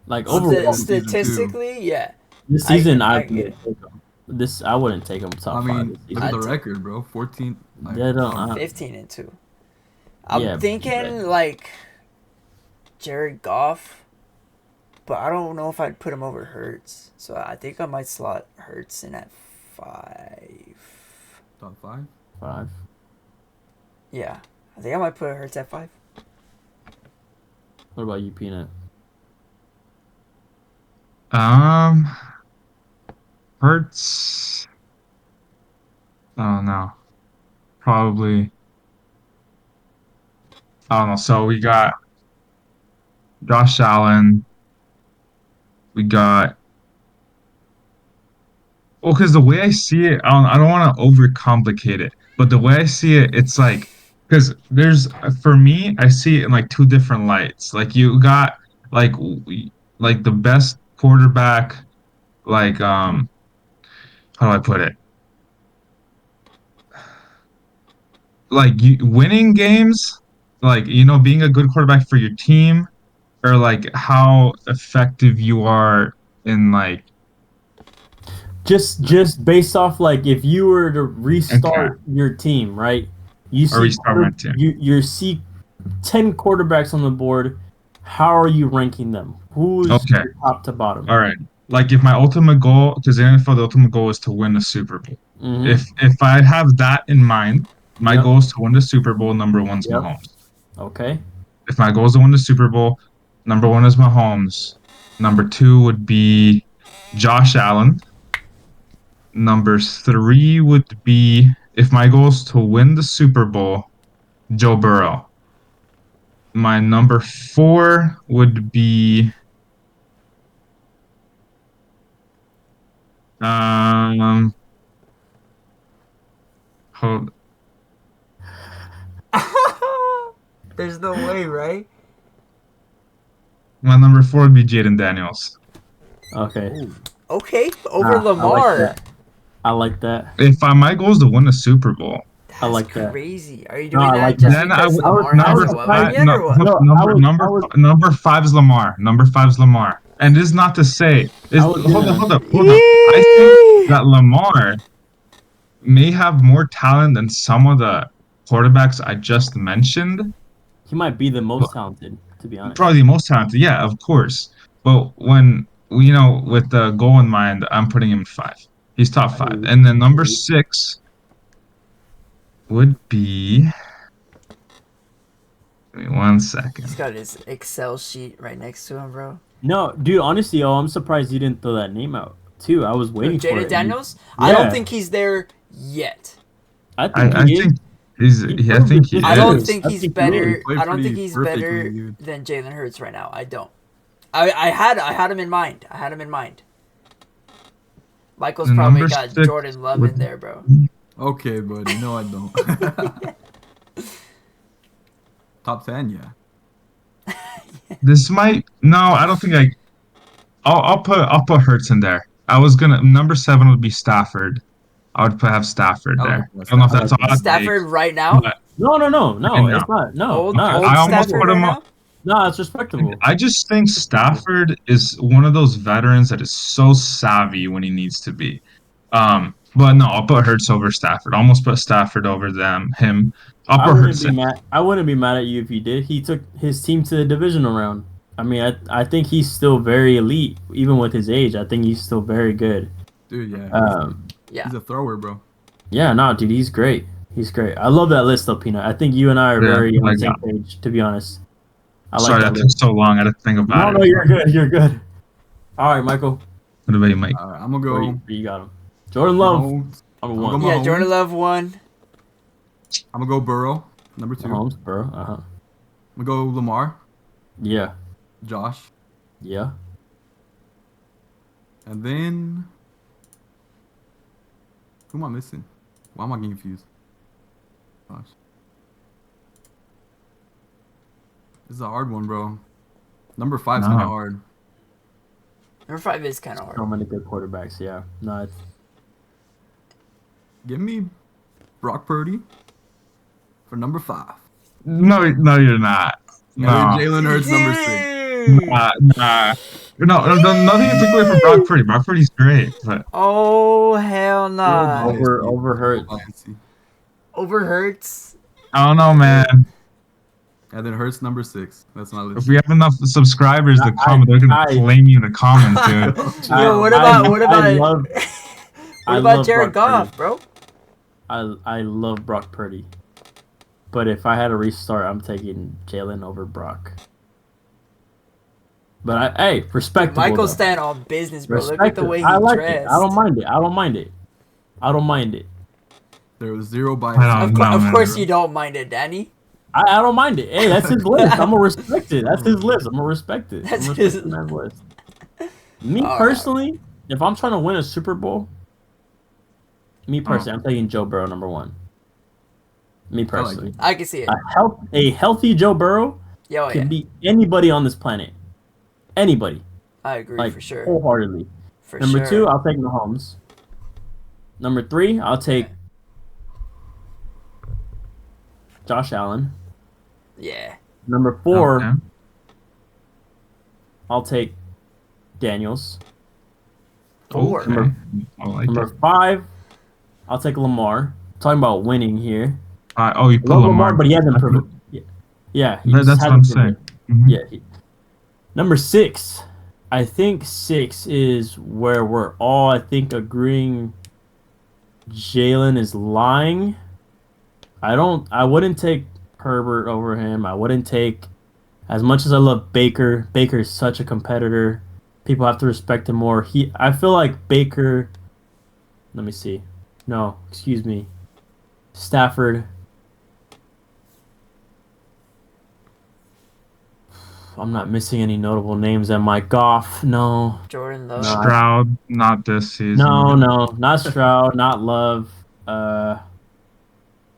Like Sta- overall, sta- statistically, yeah. this I season get- I I get wouldn't take him. This I wouldn't take him top I five. mean, This look season. at the I'd- record, bro. 14. Like, They don't- 15-2. I'm Yeah, thinking but- like Jared Goff, but I don't know if I'd put him over Hurts. So I think I might slot Hurts in at 5. top 5. 5. Yeah, I think I might put Hurts at 5. What about you, Peanut? Hurts. Oh no, probably. I don't know. So we got Josh Allen. We got. Well, because the way I see it, I don't want to overcomplicate it, but the way I see it, it's like, because for me, I see it in like two different lights. Like you got like the best quarterback, like how do I put it? Like you winning games, like being a good quarterback for your team, or like how effective you are in like Just based off like if you were to restart your team, right? You see restart my team. you see 10 quarterbacks on the board. How are you ranking them? Who's Okay. your top to bottom? All right. Like if my ultimate goal, because the NFL, the ultimate goal is to win the Super Bowl. Mhm. If I have that in mind, my Yep. goal is to win the Super Bowl. Number one's Yep. Mahomes. Okay. If my goal is to win the Super Bowl, number one is Mahomes. Number two would be Josh Allen. Number three would be, if my goal is to win the Super Bowl, Joe Burrow. My number four would be hold There's no way, right? my number four would be Jaden Daniels. Okay. Okay, over Ah, I like Lamar. that. I like that. If my goal is to win the Super Bowl, That's I like that. crazy. Are you No, doing I that like just that. then I because would Lamar number hasn't won five- yet, or what? No, number five is Lamar. Number five is Lamar. And this is not to say, hold gonna- up. I think that Lamar may have more talent than some of the quarterbacks I just mentioned. He might be the most talented, to be honest. Probably the most talented, yeah, of course. But when with the goal in mind, I'm putting him 5. He's top 5. And then number 6 would be. Give me 1 second. He's got his Excel sheet right next to him, bro. No, dude, honestly, I'm surprised you didn't throw that name out, too. I was waiting for Jaden it. Daniels? I don't Yeah. think he's there yet. I think I he is. think I think he I don't is. think I he's think he better. is. Played I don't think pretty he's perfectly, better dude. than Jalen Hurts right now. I don't. I had him in mind. I had him in mind. Michael's The probably number got 6 Jordan Love would- in there, bro. Okay, buddy. No, I don't. Top 10, yeah. This might I don't think I'll put Hurts in there. I was gonna number 7 would be Stafford. I would have Stafford I there. like I don't know if that's odd. Stafford right now. No, I know. it's not. No, Old no. old I almost Stafford put right him now. up. No, it's respectable. I just think Stafford is one of those veterans that is so savvy when he needs to be. But no, I'll put Hurts over Stafford. Almost put Stafford over him. I'll I put wouldn't Hurts. be mad. I wouldn't be mad at you if you did. He took his team to the divisional round. I mean, I think he's still very elite, even with his age. I think he's still very good. Dude, yeah. Yeah. He's a thrower, bro. Yeah, no, dude, he's great. He's great. I love that list though, Peanut. I think you and I are Yeah, very on the like same that. page, to be honest. I Sorry, like that that took list. so long. I had to think No, about no, it. you're good. You're good. All right, Michael. What about you, Mike? All right, I'm gonna Where go. you got him? Jordan Love, Mahomes. number I'm one. going Yeah, Mahomes. Jordan Love 1. I'm gonna go Burrow, number 2. Mahomes, bro. I'm gonna go Lamar, Yeah, Josh, yeah. and then who am I missing? Why am I getting confused? Gosh, this is a hard one, bro. Number 5's kind No. of hard. Number 5 is kind of hard. So many good quarterbacks. Yeah, no, it's Give me Brock Purdy for number 5. No, you're not. And then No. Jalen Hurts number 6. Dude. Nah. No, nothing to take away from Brock Purdy. Brock Purdy's great, but Oh, hell nah. Over Hurts. Over Hurts. I don't know, man. And then Hurts number 6. That's my If list. we have enough subscribers to I- comment, they're gonna I- flame you in the comments, dude. Yo, what about what what about Jared Goff, bro? I love Brock Purdy, but if I had to restart, I'm taking Jalen over Brock. But hey, respectable. Michael though. stand on business, bro. Look at Respect the it. way he I like dressed. it. I don't mind it. I don't mind it. I don't mind it. There was zero bias. I don't know, Of man. course you don't mind it, Danny. I don't mind it. Hey, that's his list. I'm gonna respect it. That's his list. I'm gonna respect it. That's I'm his- respecting that list. Me All right. personally, if I'm trying to win a Super Bowl, me personally, I'm taking Joe Burrow number 1. Me personally, it. I can see it. a healthy Joe Burrow Yo, can yeah. beat anybody on this planet. Anybody, I agree like for sure. wholeheartedly. For Number sure. 2, I'll take Mahomes. Number 3, I'll take Josh Allen. Yeah. Number 4, Okay. I'll take Daniels. 4. Okay. I like Number it. 5, I'll take Lamar. Talking about winning here. Oh, you put Love Lamar, but he hasn't That's proven. Yeah, he That's just what I'm hasn't proven saying. it. Mhm. Yeah. Number 6, I think 6 is where we're all, I think, agreeing Jalen is lying. I wouldn't take Herbert over him. I wouldn't take, as much as I love Baker, Baker is such a competitor. People have to respect him more. I feel like Baker, let me see. No, excuse me. Stafford. I'm not missing any notable names. Am I Goff? No. Jordan Love. No. Stroud, not this season. No, not Stroud, not Love.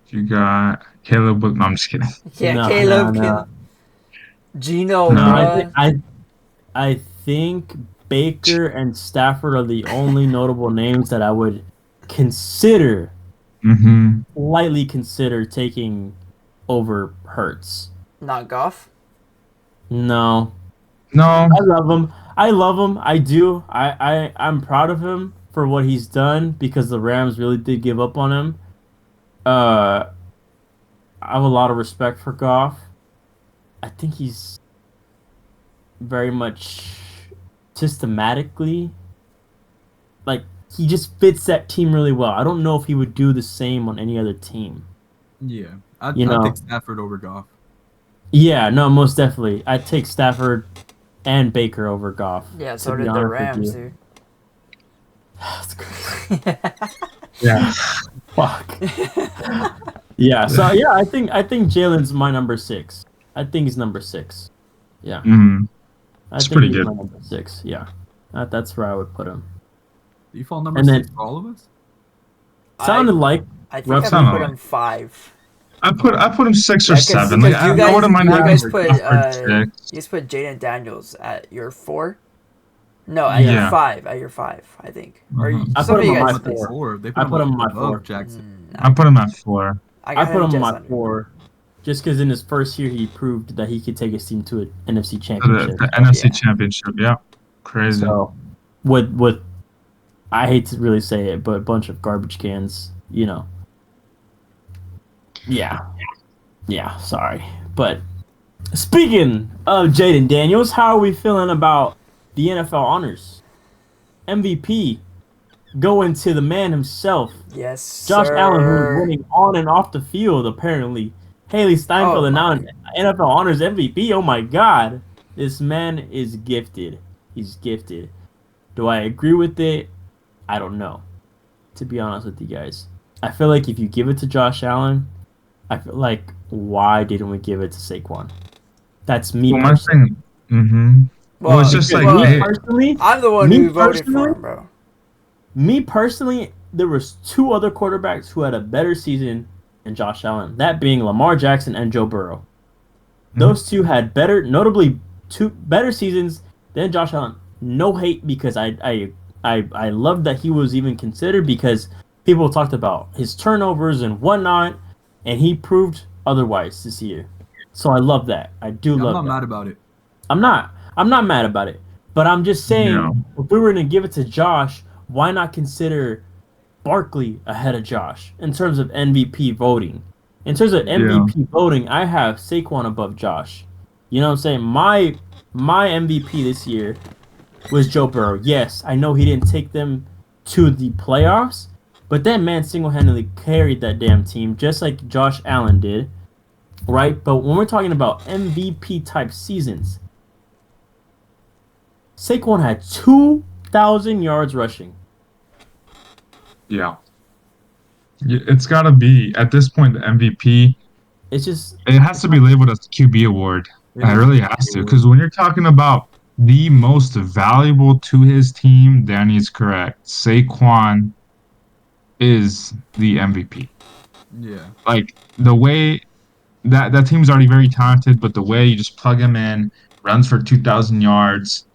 You got Caleb. No, I'm just kidding. Yeah, No, Caleb. no. Gino, No, bruh. I think Baker and Stafford are the only notable names that I would consider, Mm-hmm. lightly consider taking over Hurts. Not Goff. No, No. I love him. I love him. I do. I'm proud of him for what he's done because the Rams really did give up on him. I have a lot of respect for Goff. I think he's very much systematically, like, he just fits that team really well. I don't know if he would do the same on any other team. Yeah. I'd, You know. I'd take Stafford over Goff. Yeah, no, most definitely. I'd take Stafford and Baker over Goff. Yeah, to so be did the honest with Rams, you. dude. That's crazy. Yeah. Fuck. Yeah, so yeah, I think Jalen's my number 6. I think he's number 6. Yeah. Mm-hmm. I It's think pretty he's good. my number 6. Yeah. That's where I would put him. Do you fall number And then- 6 for all of us? Sounded like I think Rough I sound would put like- him 5. I put him 6 or Yeah, 'cause- 7. because Like, you I guys- wouldn't mind you having guys him put, for 6. You just put Jaden Daniels at your 4. No, at your Yeah. 5. At your 5, I think. Or Mhm. I some put of him you on guys my did. 4. They I put him on my above 4. Jackson. Mm, I put him at 4. I got put him just on my under. 4 just because in his first year he proved that he could take his team to an NFC The, championship. the NFC Yeah. Championship. Yeah, crazy. So, with I hate to really say it, but a bunch of garbage cans, you know. Yeah, sorry. But speaking of Jaden Daniels, how are we feeling about the NFL honors? MVP going to the man himself, Yes, Josh Allen, who sir. was winning on and off the field, apparently. Haley Steinfeld Oh and now my. an NFL honors MVP. Oh my God. This man is gifted. He's gifted. Do I agree with it? I don't know. To be honest with you guys. I feel like if you give it to Josh Allen, I feel like why didn't we give it to Saquon? That's me Well, my personally. thing. Mm-hmm. Well, it's just Because like me it- personally, I'm the one me who voted for personally- him, bro. Me personally, there was two other quarterbacks who had a better season than Josh Allen. That being Lamar Jackson and Joe Burrow. Those two had notably two better seasons than Josh Allen. No hate because I loved that he was even considered because people talked about his turnovers and whatnot, and he proved otherwise this year. So I love that. I do I'm love not that. mad about it. I'm not mad about it. But I'm just saying, Yeah. if we were going to give it to Josh, why not consider Barkley ahead of Josh in terms of MVP voting? In terms of MVP voting, I have Saquon above Josh. You know what I'm saying? My MVP this year was Joe Burrow. Yes, I know he didn't take them to the playoffs, but that man single-handedly carried that damn team just like Josh Allen did, right? But when we're talking about MVP type seasons, Saquon had 2,000 yards rushing. Yeah. It's got to be, at this point, the MVP. It's just It has to be labeled as the QB award. It really has to. Because when you're talking about the most valuable to his team, Danny's correct. Saquon is the MVP. Yeah. Like, the way that team's already very talented, but the way you just plug him in, runs for 2,000 yards,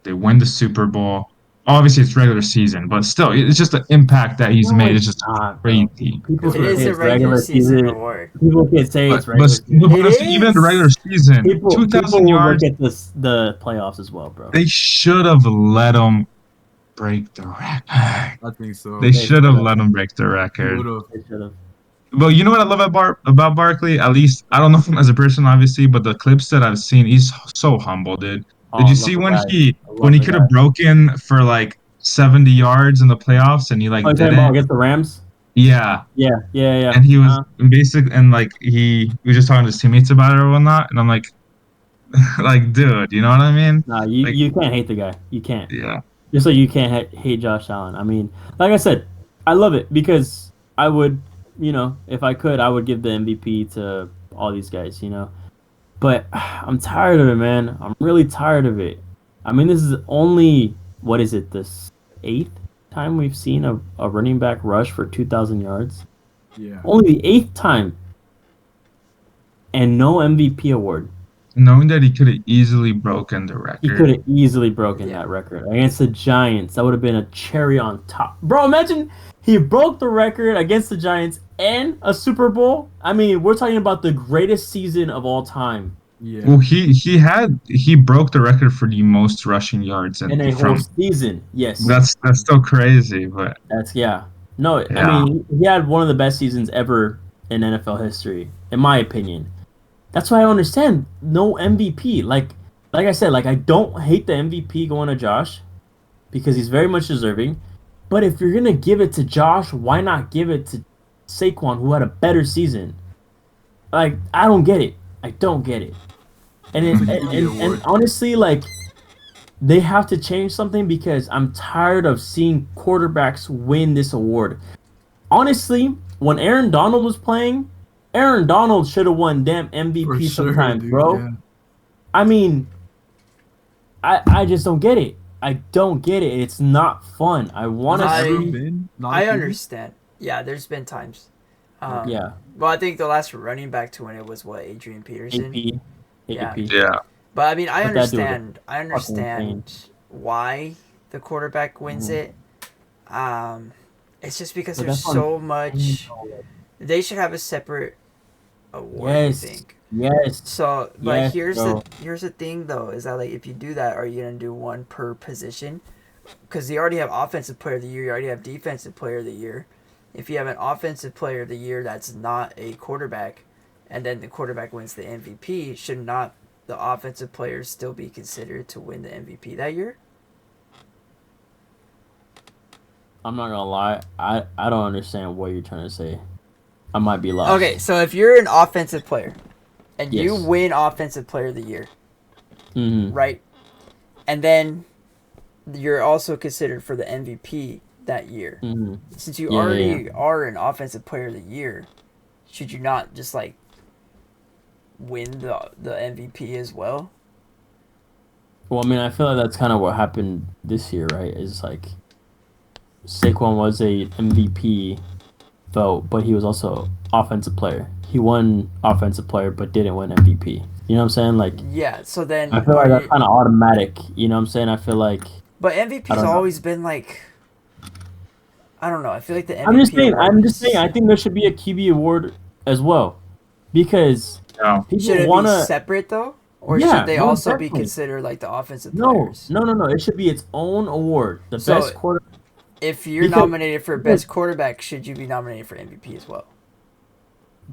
they win the Super Bowl. Obviously, it's regular season, but still, it's just the impact that he's No, made. it's It's just not, bro. crazy. People It can is say a it's regular season award. People can say it's regular season. But It even the is. regular season, People 2,000 will yards, look at the playoffs as well, bro. they should have let him break the record. I think so. They should have let him break the He record. would've. They should have. But you know what I love about Barkley? At least, I don't know him as a person, obviously, but the clips that I've seen, he's so humble, dude. Did you see when he could have broken for like 70 yards in the playoffs and he like Oh, you're talking didn't? about against the Rams? Yeah. Yeah. And he was basic and like he was just talking to his teammates about it or whatnot, and I'm like, like, dude, you know what I mean? Nah, you Like- you can't hate the guy. You can't. Yeah. Just like you can't hate Josh Allen. I mean, like I said, I love it because I would, if I could, I would give the MVP to all these guys, But I'm tired of it, man. I'm really tired of it. I mean, this is only, what is it, this 8th time we've seen a running back rush for 2,000 yards? Yeah. Only the 8th time. And no MVP award. Knowing that he could have easily broken the record. He could have easily broken Yeah. that record against the Giants. That would have been a cherry on top. Bro, imagine he broke the record against the Giants and a Super Bowl. I mean, we're talking about the greatest season of all time Yeah. Well, he broke the record for the most rushing yards, and in a whole season. Yes, that's still crazy, but yeah. No, Yeah. I mean, he had one of the best seasons ever in NFL history, in my opinion. That's why I don't understand no MVP. Like I said, I don't hate the MVP going to Josh because he's very much deserving. But if you're gonna give it to Josh, why not give it to Saquon, who had a better season? Like, I don't get it. I don't get it. And honestly, they have to change something because I'm tired of seeing quarterbacks win this award. Honestly, when Aaron Donald was playing, Aaron Donald should have won damn MVP For sure, sometimes, dude, bro. yeah. I mean, I just don't get it. I don't get it. It's not fun. I want to I- see. I understand. Yeah, there's been times. Yeah, Well, I think the last running back to win it was Adrian Peterson. AP. Yeah. yeah, But I mean, But that dude was I understand why the quarterback wins it. It's just because But there's that's so much. They should have a separate award. Yes. I think. Yes. So, but Yes, here's bro. the thing though, is that like if you do that, are you gonna do one per position? Because you already have offensive player of the year, you already have defensive player of the year. If you have an offensive player of the year that's not a quarterback, and then the quarterback wins the MVP, should not the offensive players still be considered to win the MVP that year? I'm not gonna lie. I don't understand what you're trying to say. I might be lost. Okay, so if you're an offensive player and you Yes. win offensive player of the year, Mm-hmm. right? And then you're also considered for the MVP that year. Mm-hmm. Since you Yeah, already are an offensive player of the year, should you not just like win the MVP as well? Well, I mean, I feel like that's kind of what happened this year, right? Is like Saquon was a MVP vote, but he was also offensive player. He won offensive player, but didn't win MVP. You know what I'm saying? Like, Yeah. So then, I feel like are that's you- kind of automatic. You know what I'm saying? I feel like but I MVP's don't know. always been like, I don't know. I feel like the MVP. I'm just saying. award I'm just is- saying. I think there should be a QB award as well, because No. Should people it want be to. separate though, or Yeah, should they no, also be definitely. considered like the offensive No, players? no. It should be its own award. The So- best quarter. If you're Because- nominated for best quarterback, should you be nominated for MVP as well?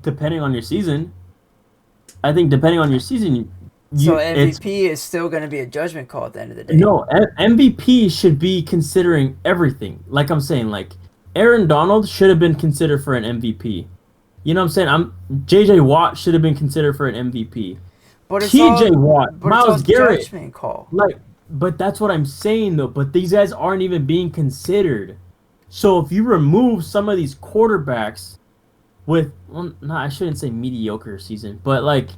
Depending on your season, I think depending on your season, So it's MVP is still going to be a judgment call at the end of the day. no MVP should be considering everything. Like I'm saying, like Aaron Donald should have been considered for an MVP. You know what I'm saying? JJ Watt should have been considered for an MVP. but it's TJ all, Watt, but Myles it's all Garrett. judgment call. Like, but that's what I'm saying though. But these guys aren't even being considered. So if you remove some of these quarterbacks with, well, no, I shouldn't say mediocre season, but like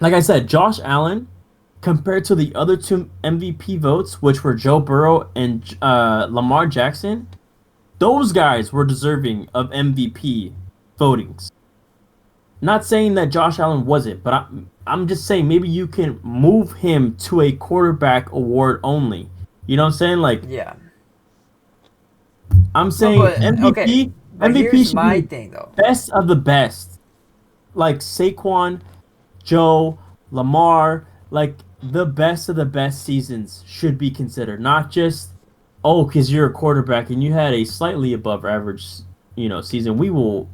I said, Josh Allen compared to the other two MVP votes, which were Joe Burrow and Lamar Jackson, those guys were deserving of MVP votings. Not saying that Josh Allen wasn't, but I'm just saying maybe you can move him to a quarterback award only. You know what I'm saying? Like, Yeah. I'm saying but- MVP. okay, But MVP here's should my be thing though. best of the best. Like Saquon, Joe, Lamar, like the best of the best seasons should be considered. Not just, oh, because you're a quarterback and you had a slightly above average, season. We will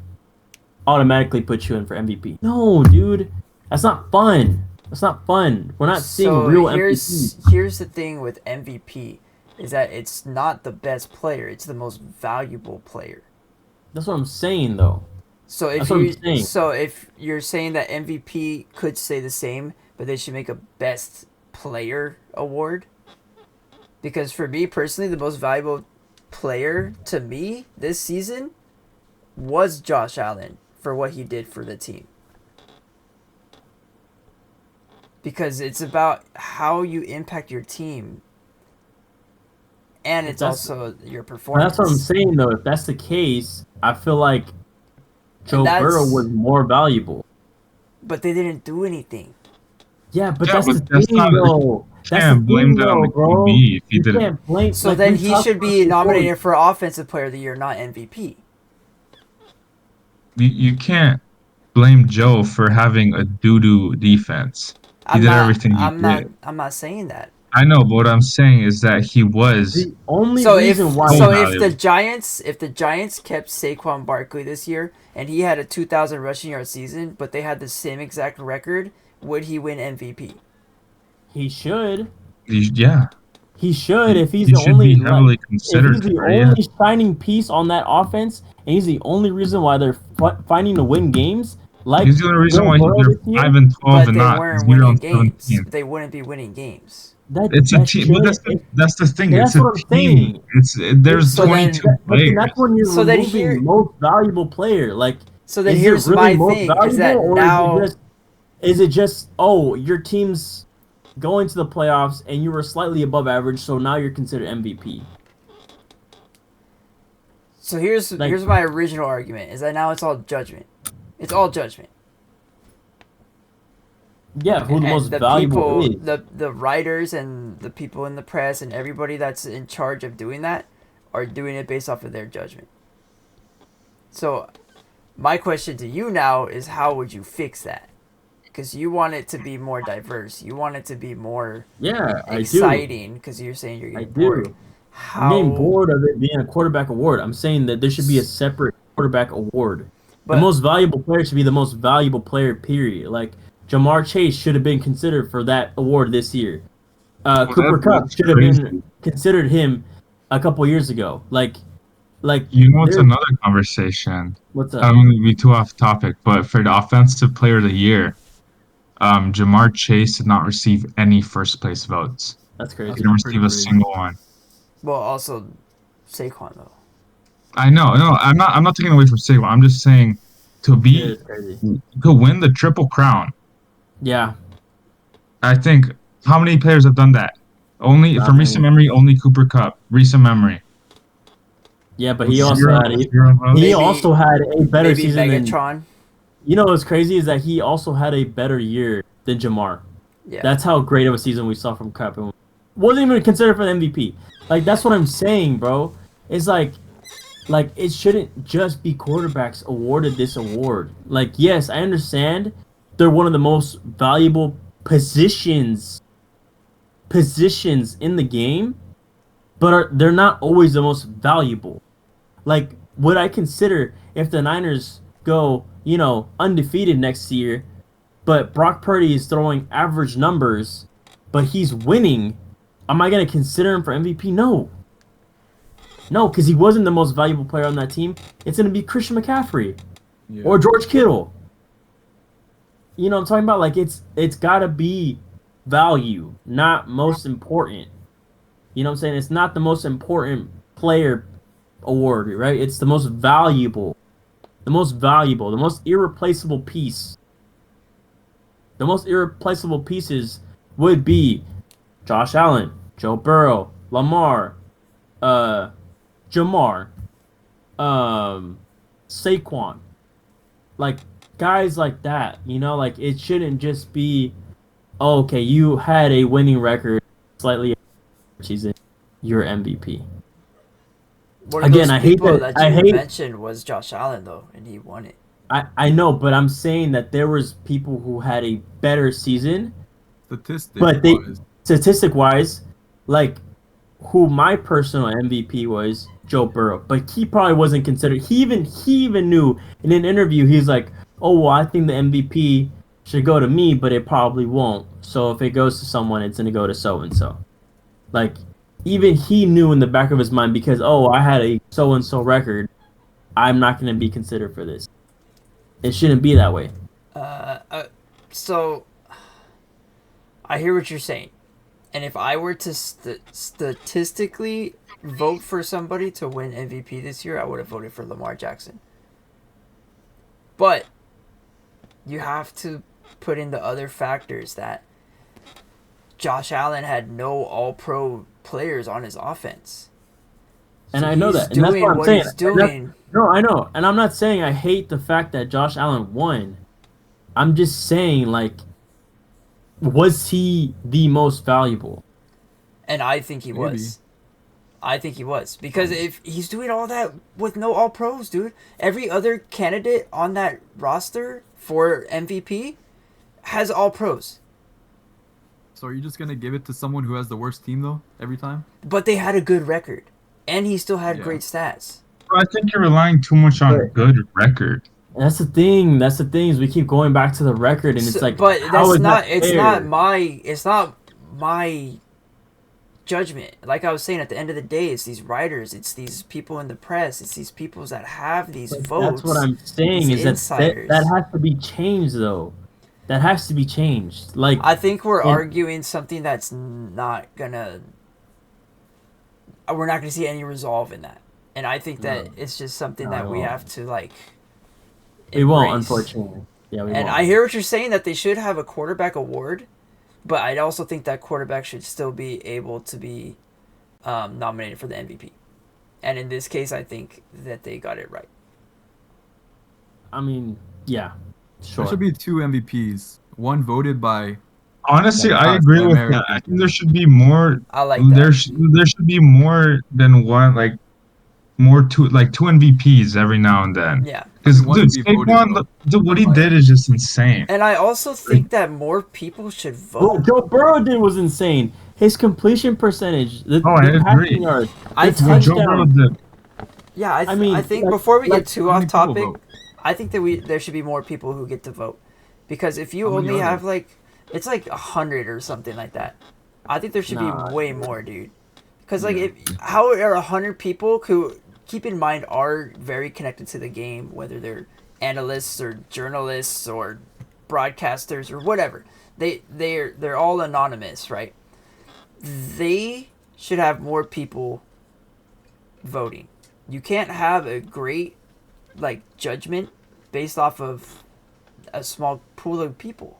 automatically put you in for MVP. No, dude. That's not fun. That's not fun. We're not seeing So real here's MVP. here's the thing with MVP is that it's not the best player, it's the most valuable player. That's what I'm saying, though. So if That's what I'm you saying. so if you're saying that MVP could stay the same, but they should make a best player award, because for me personally, the most valuable player to me this season was Josh Allen for what he did for the team. Because it's about how you impact your team, and it's That's- also your But performance. that's what I'm saying, though. If that's the case, I feel like Joe that's- Burrow was more valuable. But they didn't do anything. Yeah, but Yeah, that's but the that's thing, not- though. That's the can't blame thing, that on though, the bro. QB if he You didn't. can't blame. So like, then we he talked should about be this before. nominated for Offensive Player of the Year, not MVP. You can't blame Joe for having a doo-doo defense. He did everything he did. I'm not saying that. I know, but what I'm saying is that he was. The only So if reason why. so Valuable. if the Giants kept Saquon Barkley this year and he had a 2,000 rushing yard season, but they had the same exact record, would he win MVP? He should. Yeah, He should if he's he the should only. be heavily if considered. he's the for it, yeah. only shining piece on that offense, and he's the only reason why they're finding to win games. Like He's the only reason Joe why Burrow they're this year, 5-12 But and they not weren't 0 winning and games. 17. They wouldn't be winning games. That, It's a that team, but should- that's the thing. Yeah, It's that's a what I'm team. saying. There's So then- 22 But then players. that's when you're So then removing here- most valuable player. Like, So then is here's it really my most thing: valuable, is that or now is it just oh, your team's going to the playoffs and you were slightly above average, so now you're considered MVP. So here's Like- here's my original argument: is that now it's all judgment. It's all judgment. Yeah, who the And most valuable is. the writers and the people in the press and everybody that's in charge of doing that are doing it based off of their judgment. So My question to you now is, how would you fix that? Because you want it to be more diverse. You want it to be more Yeah, I do. exciting. Because you're saying you're I getting bored. do. I'm getting How? bored of it being a quarterback award. I'm saying that there should be a separate quarterback award. But The most valuable player should be the most valuable player, period. Like, Jamar Chase should have been considered for that award this year. Cooper Kupp that's should have crazy. been considered him a couple years ago. Like, You know, it's there- another conversation. what's I up? don't want to be too off topic, but for the offensive player of the year, Jamar Chase did not receive any first place votes. That's He crazy. didn't receive pretty a crazy. single one. well, also Saquon though. I know, no, I'm not taking away from Saquon. I'm just saying to Yeah, be it's crazy. to win the triple crown. Yeah, I think how many players have done that? Only Not from recent many. memory, only Cooper Kupp. Recent memory. yeah, but he Zero- also had a, zero votes. he Maybe- also had a better Maybe season than. Megatron. You know what's crazy is that he also had a better year than Jamar. Yeah. That's how great of a season we saw from Kupp. And wasn't even considered for the MVP. Like, that's what I'm saying, bro. It's like it shouldn't just be quarterbacks awarded this award. Like, yes, I understand they're one of the most valuable positions in the game, but they're not always the most valuable. Like, would I consider if the Niners go, undefeated next year, but Brock Purdy is throwing average numbers, but he's winning, am I going to consider him for MVP? No. No, because he wasn't the most valuable player on that team. It's going to be Christian McCaffrey Yeah. or George Kittle. You know what I'm talking about? Like, it's got to be value, not most important. You know what I'm saying? It's not the most important player award, right? It's the most valuable. The most irreplaceable piece. The most irreplaceable pieces would be Josh Allen, Joe Burrow, Lamar, Jamar, Saquon. Like, guys like that, like, it shouldn't just be, oh, okay, you had a winning record, slightly season, you're MVP. One of Again, those I hate people that- that I you hate- mentioned was Josh Allen though, and he won it. I know, but I'm saying that there was people who had a better season, Statistic but they, wise. statistic-wise, like, who my personal MVP was Joe Burrow, but he probably wasn't considered. He even knew in an interview, he's like, oh, well, I think the MVP should go to me, but it probably won't. So if it goes to someone, it's going to go to so-and-so. Like, even he knew in the back of his mind, because, oh, I had a so-and-so record, I'm not going to be considered for this. It shouldn't be that way. So I hear what you're saying, and if I were to statistically vote for somebody to win MVP this year, I would have voted for Lamar Jackson. But you have to put in the other factors that Josh Allen had no All-Pro players on his offense. And So I know he's that. And that's doing what I'm what saying. he's doing. No, I know. And I'm not saying I hate the fact that Josh Allen won. I'm just saying, like, was he the most valuable? And I think he Maybe. was. I think he was. Because if he's doing all that with no all pros, dude, every other candidate on that roster for MVP has all pros. So are you just gonna give it to someone who has the worst team though every time? But they had a good record. And he still had Yeah. great stats. I think you're relying too much on Right. good record. And that's the thing. That's the thing is we keep going back to the record, and it's like, but how that's is not that it's fair? not my judgment. Like I was saying, at the end of the day, it's these writers, it's these people in the press, it's these people that have these But votes. that's what I'm saying these is that insiders. that has to be changed, though. That has to be changed. Like, I think we're And- arguing something that's not gonna. We're not gonna see any resolve in that, and I think that No. it's just something No, that we we won't. have to like. we won't, embrace. unfortunately. Yeah, we And won't. I hear what you're saying that they should have a quarterback award, but I also think that quarterback should still be able to be nominated for the MVP. And in this case, I think that they got it right. I mean, yeah, sure. There should be 2 MVPs. One voted by Honestly, Yeah, I that's agree the with American that. I think there should be more. I like that. There should be more than one, like more two, like 2 MVPs every now and then. Yeah. Because He wants dude, to be voted, Saquon, bro. dude, what he did is just insane. And I also think that more people should What vote. Joe Burrow did was insane. His completion percentage, the I agree. passing yards, I the What Joe Burrow touchdown. did. Yeah, I mean, think like- before we like, get too how off many people topic, vote? I think that there should be more people who get to vote, because if you How many only are have there? like it's like 100 or something like that, I think there should Nah. be way more, dude. Because like, Yeah. how are 100 people who, keep in mind, are very connected to the game, whether they're analysts or journalists or broadcasters or whatever, they're all anonymous, right? They should have more people voting. You can't have a great like judgment based off of a small pool of people.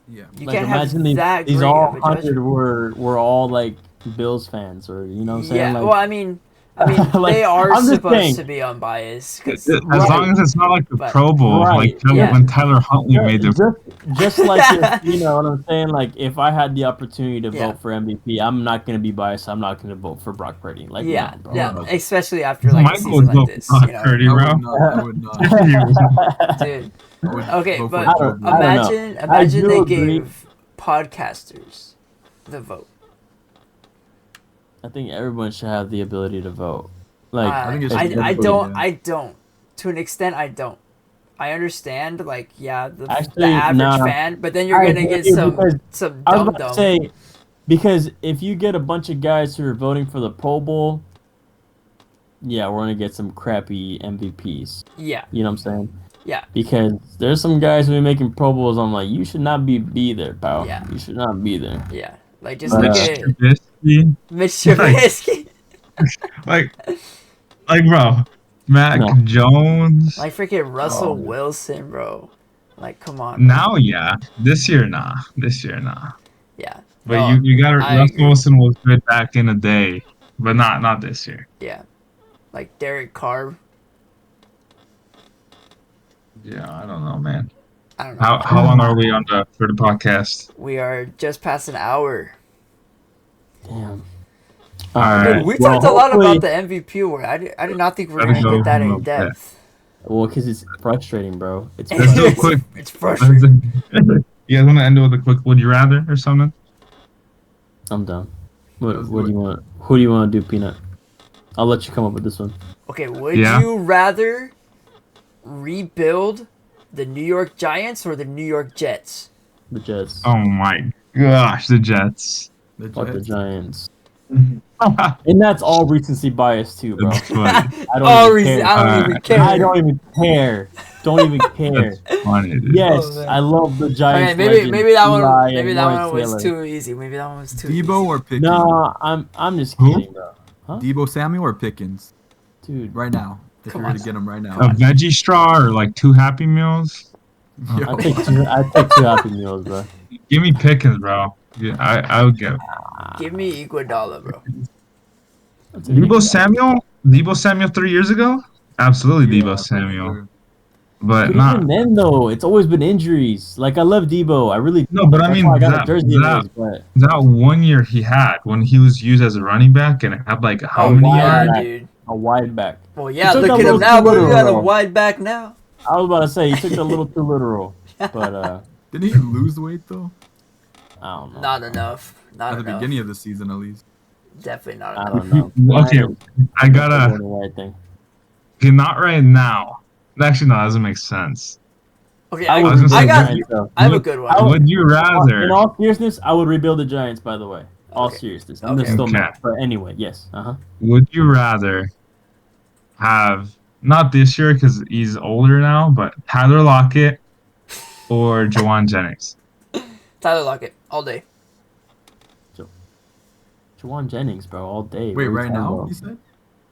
Yeah. You Like can't have imagine that these great all of a 100 judgment. were all like Bills fans, or you know what I'm saying? Yeah, Like, well, I mean, Like, they are I'm just supposed saying. to be unbiased. 'Cause- As Right. long as it's not like the But- Pro Bowl, Right, like Tyler, yeah. when Tyler Huntley made the. just like if, you know what I'm saying. Like if I had the opportunity to Yeah. vote for MVP, I'm not gonna be biased. I'm not gonna vote for Brock Purdy. Like yeah, no, bro. yeah, bro. especially after like a Michael season would like vote this, for you know, Purdy, I bro. would not. I would not. dude. I would Okay, vote for but I Joe don't- Burrow. know. imagine do they agree. gave podcasters the vote. I think everyone should have the ability to vote. Like I think it should I, be I everybody, don't. yeah. I don't. To an extent, I don't. I understand, like, yeah, the Actually, average nah. fan, but then you're I gonna get agree, because some I was dumb about to dumb. say, because if you get a bunch of guys who are voting for the Pro Bowl, yeah, we're gonna get some crappy MVPs. Yeah, You know what I'm saying? yeah, Because there's some guys who are making Pro Bowls. I'm like, you should not be there, pal. Yeah. You should not be there. yeah. Like, just But, look uh, at Trubisky, Mitch Trubisky. like, bro, Mac No. Jones. Like freaking Russell Oh. Wilson, bro. Like, come on. bro. Now, yeah. This year, nah. Yeah. But No, you got I Russell agree. Wilson was good back in the day, but not this year. Yeah. Like Derek Carr. Yeah, I don't know, man. I don't know. How long are we on for the podcast? We are just past an hour. Damn. All right. Dude, we Well, talked a lot about hopefully- the MVP award. I did not think we were Gotta going to go get that home in real quick. depth. Well, because it's frustrating, bro. It's Let's do a it's, quick- it's frustrating. You guys want to end it with a quick would you rather or something? I'm done. Let's What do do you want? Who do you want to do, Peanut? I'll let you come up with this one. Okay, would Yeah. you rather rebuild the New York Giants or the New York Jets? The Jets. Oh my gosh, the Jets. The Fuck the Jets. Giants. And that's all recency bias too, bro. It's funny. I don't Oh, even reason, care. I don't Alright. even care. I don't even care. Don't even care. It's funny, dude. Yes, Oh, man. I love the Okay, Giants. maybe legend, maybe that Eli one maybe and that Lawrence one was Taylor. too easy. Maybe that one was too Debo easy. or Pickens? No, I'm just Who? kidding, bro. Debo Samuel or Pickens? Dude, Right now. If Come you're on. gonna get him right now. A veggie straw or like 2 Happy Meals? Yo. I take two Happy Meals, bro. Give me Pickens, bro. Yeah, I would get Give me Iguodala, bro. That's a good Debo guy. Samuel. Debo Samuel 3 years ago. Absolutely, Yeah, Debo for Samuel. sure. But But not. even then, though, it's always been injuries. Like I love Debo, I really. No, but I that's mean, why I got that- a jersey of that- his, but That 1 year he had when he was used as a running back and had like how Oh, many wow. yards? Yeah, dude. a wide back. Well, yeah, took look that at him little now, too bro. You got a literal. wide back now. I was about to say he took it a little too literal, but Didn't he lose weight though? I don't know. Not enough. Not At the enough. beginning of the season, at least. Definitely not I enough. don't know. Okay, I gotta. Doing the right thing. Okay, not right now. Actually, no, that doesn't make sense. Okay, I I, would was gonna I say, got. Giants, though. I have a good I one. would- Would you rather? In all seriousness, I would rebuild the Giants. By the way, all Okay. seriousness, I'm Okay. still Okay. mad. But anyway, yes. Would you rather have not this year because he's older now, but Tyler Lockett or Jawan Jennings? Tyler Lockett all day. Jawan Jennings, bro, all day. Wait, What are right you talking now? about? You said?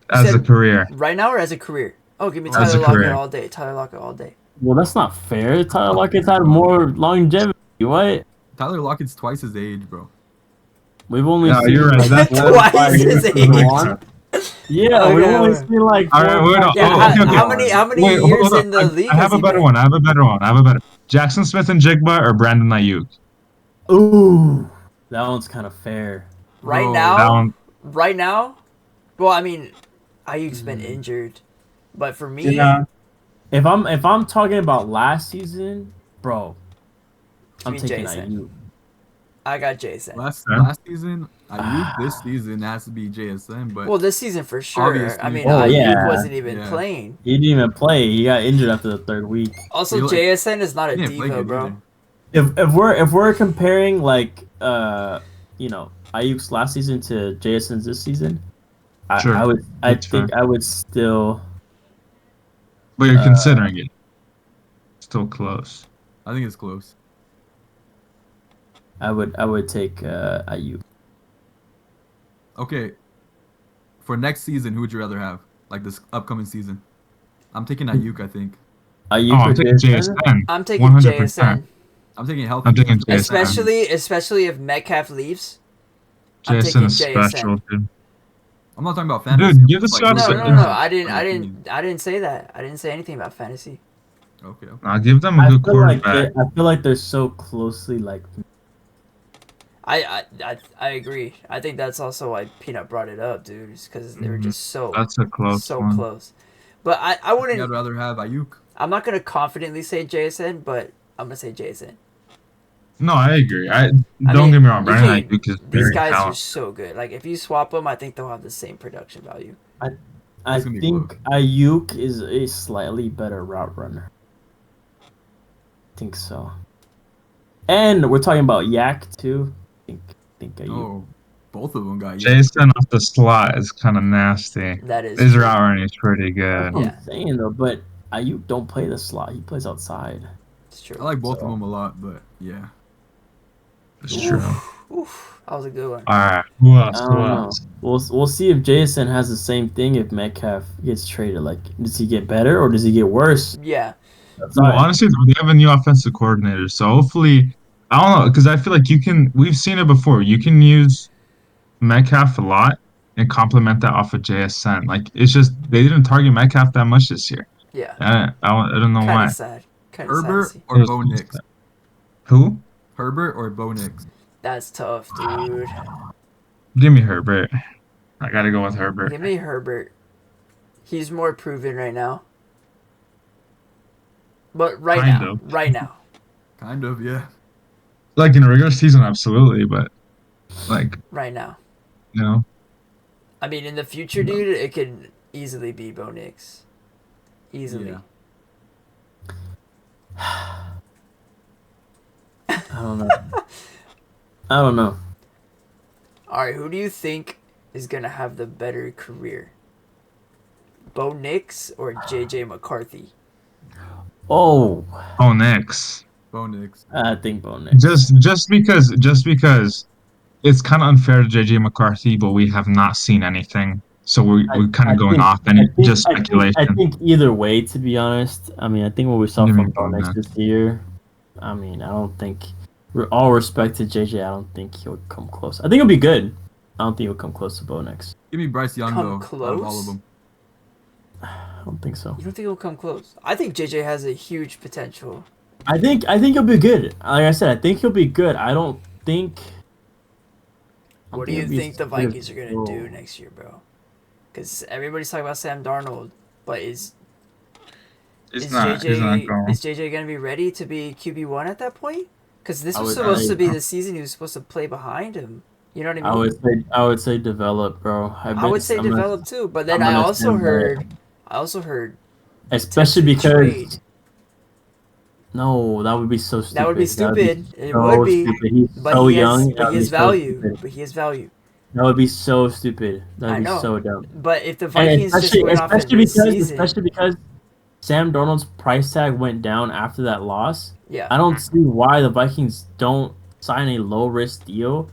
As a said- career. Right now or as a career? Oh, give me As Tyler a Lockett career. all day. Tyler Lockett all day. Well, that's not fair. Tyler Lockett's had more longevity. What? Tyler Lockett's twice his age, bro. We've only No, seen you're right. like, That's 4 or 5 Twice years his of age. Jawan. Yeah, we've Okay, only wait. seen like All 4 right, or wait, 5 oh, Yeah, okay, okay. how many Wait, years hold on. in the league I have has a he better been? one. I have a better. Jackson Smith and Jigba or Brandon Ayuk? Ooh, that one's kind of fair. Right Bro, now, That one. right now. Well, I mean, Ayuk's been Mm. injured, but for me, Yeah. If I'm talking about last season, bro, I'm Give me taking Jason. IU. I got Jason. Last season, Ayuk. This season has to be JSN, but Well, this season for sure. Obviously. I mean, Oh, Ayuk yeah. wasn't even Yeah. playing. He didn't even play. He got injured after the third week. Also, He like- JSN is not a he didn't play diva, good bro. either. If we're comparing like Ayuk's last season to JSN's this season, Sure, I that's think fair. I would still But you're considering it. Still close. I think it's close. I would take Ayuk. Okay. For next season, who would you rather have? Like this upcoming season? I'm taking Ayuk. I think. Ayuk Oh, I'm or taking JSN? JSN. I'm taking 100%. JSN. I'm taking healthy. I'm taking JSN. Especially if Metcalf leaves. I'm JSN taking is JSN. special, dude. I'm not talking about fantasy. Dude, give the Like, shot No, to- no, Yeah. no. I didn't. on I the didn't. I didn't say that. I didn't say anything about fantasy. team. Okay. I'll give them a I good feel like quarterback. I feel like they're so closely like. I agree. I think that's also why Peanut brought it up, dude. Is because they were Mhm. just so That's a close so one. close. But I I think I'd wouldn't. rather have Ayuk. I'm not gonna confidently say JSN, but I'm gonna say JSN. No, I agree. Don't mean, get me wrong. you Brandon can't- Ayuk is These very guys are talented. so good. Like if you swap them, I think they'll have the same production value. I It's gonna be think Ayuk is a slightly better route runner. I think so. And we're talking about Yak too. Think Ayuk. Oh, both of them got Ayuk. Jason off the slot is kind of nasty. That is His true. route running is pretty That's good. what Yeah. I'm saying though, but Ayuk don't play the slot. He plays outside. It's true. I like both So- of them a lot, but yeah. It's true. Oof, that was a good one. All right. Who else? I Who don't know. else? We'll see if Jason has the same thing if Metcalf gets traded. Like, does he get better or does he get worse? Yeah. That's Well, all right. honestly, they have a new offensive coordinator, so hopefully, I don't know, because I feel like we've seen it before. You can use Metcalf a lot and complement that off of JSN. Like, it's just they didn't target Metcalf that much this year. Yeah. I don't know Kind why. of sad. Kind of sad to Herbert see. or Bo Nix? Who? Herbert or Bo Nix? That's tough, dude. Give me Herbert. I gotta go with Herbert. Give me Herbert. He's more proven right now. But Kind of. right now. Kind of, yeah. Like in a regular season, absolutely, but like Right now. you know, I mean, in the future, dude, it could easily be Bo Nix. Easily. Yeah. I don't know. I don't know. All right, who do you think is going to have the better career? Bo Nix or JJ McCarthy? Oh, Nix. Bo Nix. I think Bo Nix. Just because it's kind of unfair to JJ McCarthy, but we have not seen anything, so we're kind I of going think- off and I think- just speculation. I think either way, to be honest. I mean, I think what we saw Give me from Bo Bo Nix Nix. this year. I mean, I don't think. All respect to JJ, I don't think he'll come close. I think he'll be good. I don't think he'll come close to Bo Nix. Give me Bryce Young, Come though, out of all close? of them. I don't think so. You don't think he'll come close? I think JJ has a huge potential. I think he'll be good. Like I said, I think he'll be good. I don't think. I What do think you he'll be think the as good as Vikings are going to Bo. do next year, bro? Because everybody's talking about Sam Darnold, but is JJ going to be ready to be QB1 at that point? Because this I was would- supposed to be I- the season he was supposed to play behind him. You know what I mean? I would say develop, bro. I would say I'm gonna- develop too, but then I'm I gonna also stand by heard, especially potentially because trade. no, that would be so stupid. That would be stupid. It so would be, stupid. He's but so he has, young. that but would he be has so value. stupid. But he has value. That would be so stupid. I That'd be know. so dumb. But if the And Vikings just went off at especially because Sam Darnold's price tag went down after that loss. yeah, I don't see why the Vikings don't sign a low risk deal.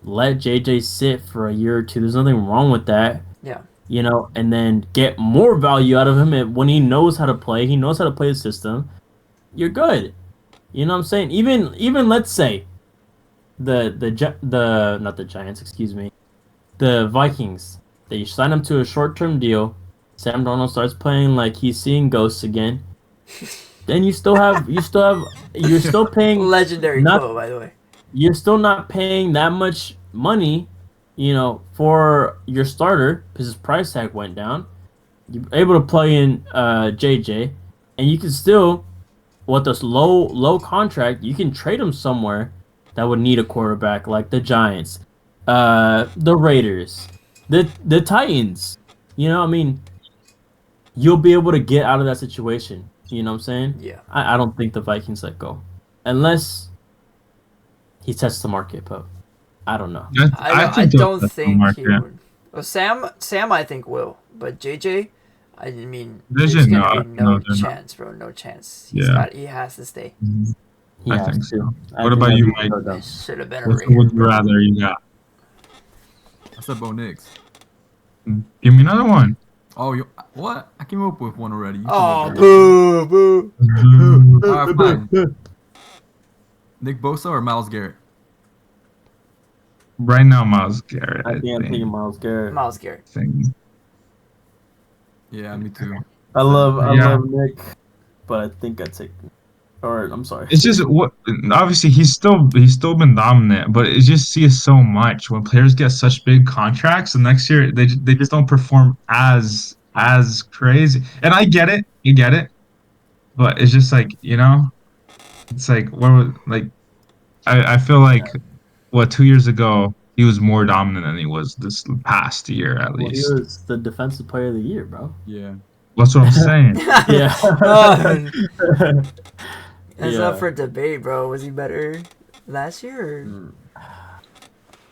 Let JJ sit for a year or two. There's nothing wrong with that. yeah, You know, and then get more value out of him when he knows how to play. He knows how to play the system. You're good. You know what I'm saying? Even let's say the not the Giants, excuse me, the Vikings. They sign him to a short-term deal. Sam Darnold starts playing like he's seeing ghosts again. Then you're still paying legendary Not- quote by the way. you're still not paying that much money, you know, for your starter because his price tag went down. You're able to plug in JJ, and you can still, with this low contract, you can trade him somewhere that would need a quarterback, like the Giants, the Raiders, the Titans. You know, I mean, you'll be able to get out of that situation. You know what I'm saying? Yeah. I don't think the Vikings let go, unless he tests the market, but I don't know. I they'll don't test the think he market. would. Well, Sam, I think will, but JJ, I mean, JJ, there's no, gonna be no they're not. chance, bro. No chance. Yeah. He has to stay. He I has think to. so. I What think about that'd you, be Mike? so dumb. Should have been a What's Raider. would you rather you got? I said Bo Nix. Give me another one. Oh, what? I came up with one already. You came Oh, up with one. boo, boo. Alright, fine. Nick Bosa or Miles Garrett? Right now, Miles Garrett. I think I'm taking Miles Garrett. Miles Garrett. Yeah, me too. I love Yeah. Nick, but I think I take. Or I'm sorry. It's just what obviously he's still been dominant, but it just sees so much when players get such big contracts. The next year they just don't perform as crazy. And I get it, but it's just like it's like what was like I feel like 2 years ago he was more dominant than he was this past year at Well, he least. was the defensive player of the year, bro. Yeah. That's what I'm saying. Yeah. That's Yeah. up for debate, bro. Was he better last year? Or... Mm.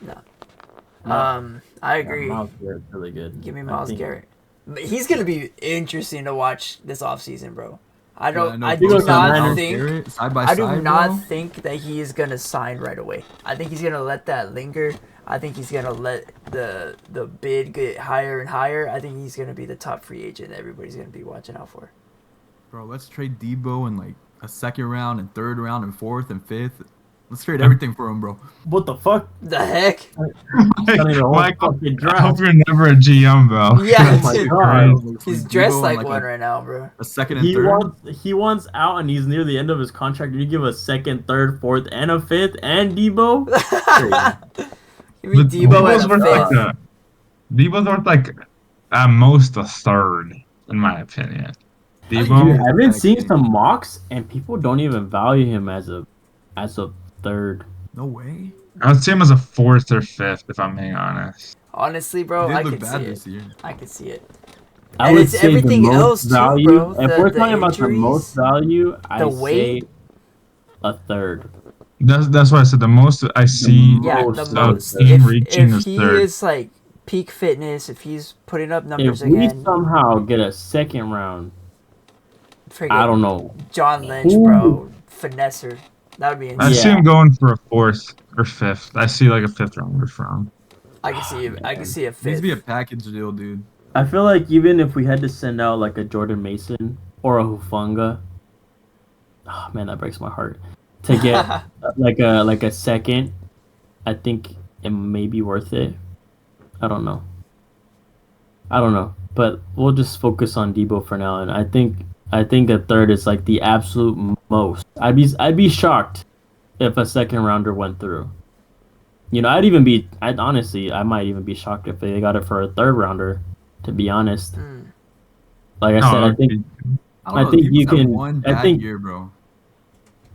No. I agree. Miles Garrett's really good. Give me I Miles think- Garrett. But he's gonna be interesting to watch this offseason, bro. I don't. know I He do goes to not Niners. think. Garrett, side by I do side, not bro. think that he is gonna sign right away. I think he's gonna let that linger. I think he's gonna let the bid get higher and higher. I think he's gonna be the top free agent that everybody's gonna be watching out for. Bro, let's trade Debo in like a second round and third round and fourth and fifth. Let's trade everything for him, bro. What the fuck? The heck? Funny, the whole Michael, fucking I draft. hope you're never a GM, bro. Yeah, Oh my dude. God. He's Debo dressed in, like one right now, bro. A second and He third. wants out, and he's near the end of his contract. You give a second, third, fourth, and a fifth, and Debo. Give me But Debo Debo's and a worth fifth. like Debo's worth like at most a third, in my opinion. Dude, Debo, I've been seeing some mocks, and people don't even value him as a third. No way. I would say him as a fourth or fifth, if I'm being honest. Honestly, He bro, did I look could bad see this it. year. I could see it. I And would it's say everything the most else too, value. bro. If The- we're the talking about the most injuries, value, I the say weight. a third. That's what I said. The most I see. Yeah, most the of most. the- team If reaching is he third. is like peak fitness, if he's putting up numbers If we again, somehow get a second round, forget I don't know. John Lynch, Ooh. bro, finesser. That would be I insane. see Yeah. him going for a fourth or fifth. I see like a fifth rounder from. I can see. I can see a Needs to be a fifth. package deal, dude. I feel like even if we had to send out like a Jordan Mason or a Hufanga, oh man, that breaks my heart. To get like a second, I think it may be worth it. I don't know, but we'll just focus on Debo for now. And I think a third is like the absolute most. I'd be shocked if a second rounder went through. You know, honestly, I might even be shocked if they got it for a third rounder. To be honest, Mm. like I said, I think I know, think Debo's you had can- One I bad think- year, bro.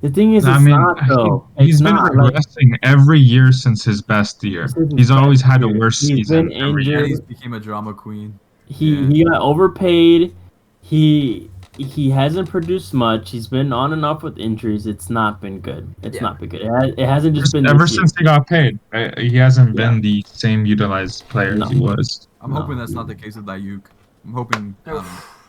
the thing is, it's I mean, not though. he's It's been not like regressing every year since his best year. This is his He's always best had a year. worse He's season been every year. And injured. he's became a drama queen. he got overpaid. He hasn't produced much. He's been on and off with injuries. It's not been good. It's Yeah. not been good. It hasn't just been Ever this year. since he got paid, right? He hasn't Yeah. been the same utilized player No. as he was. I'm No. hoping that's not the case with Ayuk. I'm hoping.